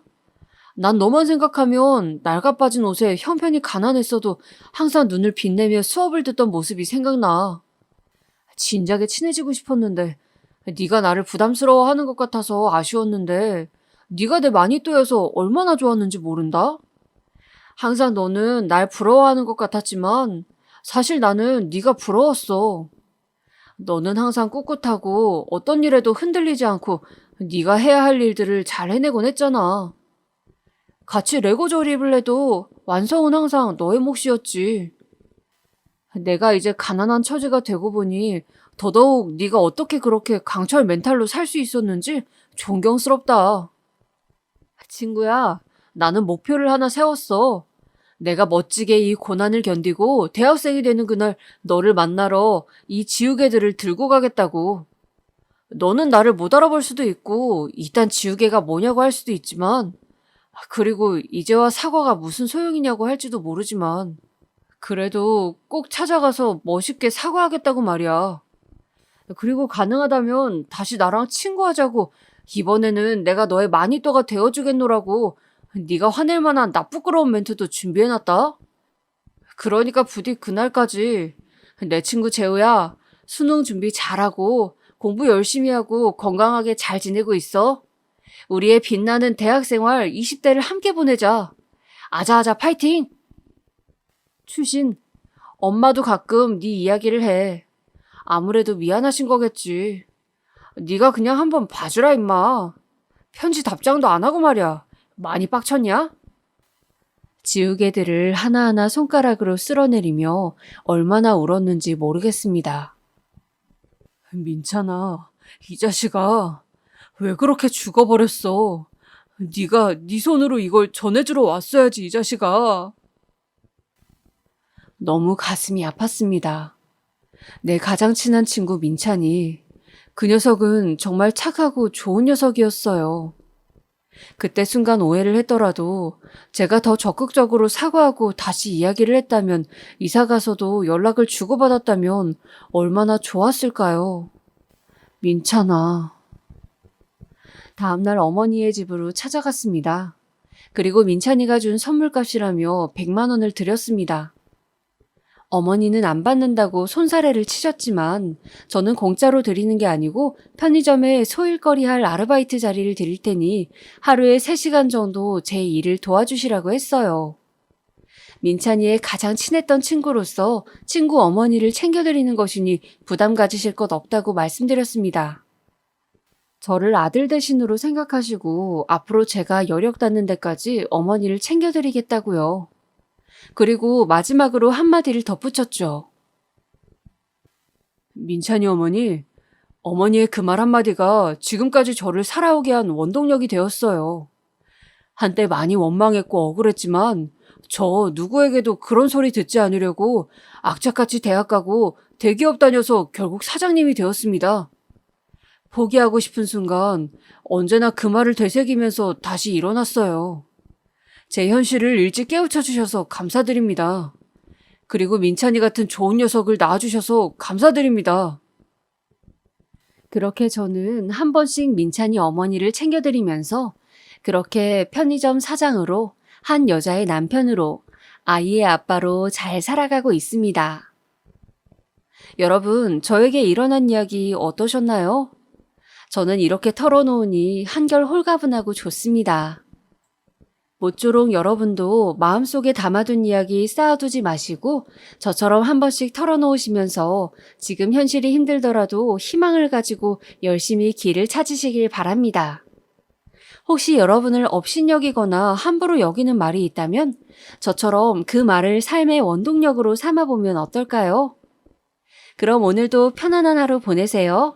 B: 난 너만 생각하면 낡아빠진 옷에 형편이 가난했어도 항상 눈을 빛내며 수업을 듣던 모습이 생각나. 진작에 친해지고 싶었는데 네가 나를 부담스러워하는 것 같아서 아쉬웠는데 네가 내 마니또여서 얼마나 좋았는지 모른다? 항상 너는 날 부러워하는 것 같았지만 사실 나는 네가 부러웠어. 너는 항상 꿋꿋하고 어떤 일에도 흔들리지 않고 네가 해야 할 일들을 잘 해내곤 했잖아. 같이 레고 조립을 해도 완성은 항상 너의 몫이었지. 내가 이제 가난한 처지가 되고 보니 더더욱 네가 어떻게 그렇게 강철 멘탈로 살 수 있었는지 존경스럽다. 친구야, 나는 목표를 하나 세웠어. 내가 멋지게 이 고난을 견디고 대학생이 되는 그날 너를 만나러 이 지우개들을 들고 가겠다고. 너는 나를 못 알아볼 수도 있고 이딴 지우개가 뭐냐고 할 수도 있지만 그리고 이제와 사과가 무슨 소용이냐고 할지도 모르지만 그래도 꼭 찾아가서 멋있게 사과하겠다고 말이야. 그리고 가능하다면 다시 나랑 친구하자고 이번에는 내가 너의 마니또가 되어주겠노라고 네가 화낼 만한 나쁘끄러운 멘트도 준비해놨다. 그러니까 부디 그날까지 내 친구 재우야 수능 준비 잘하고 공부 열심히 하고 건강하게 잘 지내고 있어. 우리의 빛나는 대학생활 20대를 함께 보내자. 아자아자 파이팅! 추신, 엄마도 가끔 네 이야기를 해. 아무래도 미안하신 거겠지. 네가 그냥 한번 봐주라 임마. 편지 답장도 안 하고 말이야. 많이 빡쳤냐? 지우개들을 하나하나 손가락으로 쓸어내리며 얼마나 울었는지 모르겠습니다. 민찬아, 이 자식아, 왜 그렇게 죽어버렸어? 네가 네 손으로 이걸 전해주러 왔어야지, 이 자식아. 너무 가슴이 아팠습니다. 내 가장 친한 친구 민찬이 그 녀석은 정말 착하고 좋은 녀석이었어요. 그때 순간 오해를 했더라도 제가 더 적극적으로 사과하고 다시 이야기를 했다면 이사 가서도 연락을 주고받았다면 얼마나 좋았을까요? 민찬아. 다음날 어머니의 집으로 찾아갔습니다. 그리고 민찬이가 준 선물값이라며 100만 원을 드렸습니다. 어머니는 안 받는다고 손사래를 치셨지만 저는 공짜로 드리는 게 아니고 편의점에 소일거리 할 아르바이트 자리를 드릴 테니 하루에 3시간 정도 제 일을 도와주시라고 했어요. 민찬이의 가장 친했던 친구로서 친구 어머니를 챙겨드리는 것이니 부담 가지실 것 없다고 말씀드렸습니다. 저를 아들 대신으로 생각하시고 앞으로 제가 여력 닿는 데까지 어머니를 챙겨드리겠다고요. 그리고 마지막으로 한마디를 덧붙였죠. 민찬이 어머니, 어머니의 그 말 한마디가 지금까지 저를 살아오게 한 원동력이 되었어요. 한때 많이 원망했고 억울했지만 저 누구에게도 그런 소리 듣지 않으려고 악착같이 대학 가고 대기업 다녀서 결국 사장님이 되었습니다. 포기하고 싶은 순간 언제나 그 말을 되새기면서 다시 일어났어요. 제 현실을 일찍 깨우쳐 주셔서 감사드립니다. 그리고 민찬이 같은 좋은 녀석을 낳아주셔서 감사드립니다. 그렇게 저는 한 번씩 민찬이 어머니를 챙겨드리면서 그렇게 편의점 사장으로 한 여자의 남편으로 아이의 아빠로 잘 살아가고 있습니다. 여러분, 저에게 일어난 이야기 어떠셨나요? 저는 이렇게 털어놓으니 한결 홀가분하고 좋습니다. 모쪼록 여러분도 마음속에 담아둔 이야기 쌓아두지 마시고 저처럼 한 번씩 털어놓으시면서 지금 현실이 힘들더라도 희망을 가지고 열심히 길을 찾으시길 바랍니다. 혹시 여러분을 업신여기거나 함부로 여기는 말이 있다면 저처럼 그 말을 삶의 원동력으로 삼아보면 어떨까요? 그럼 오늘도 편안한 하루 보내세요.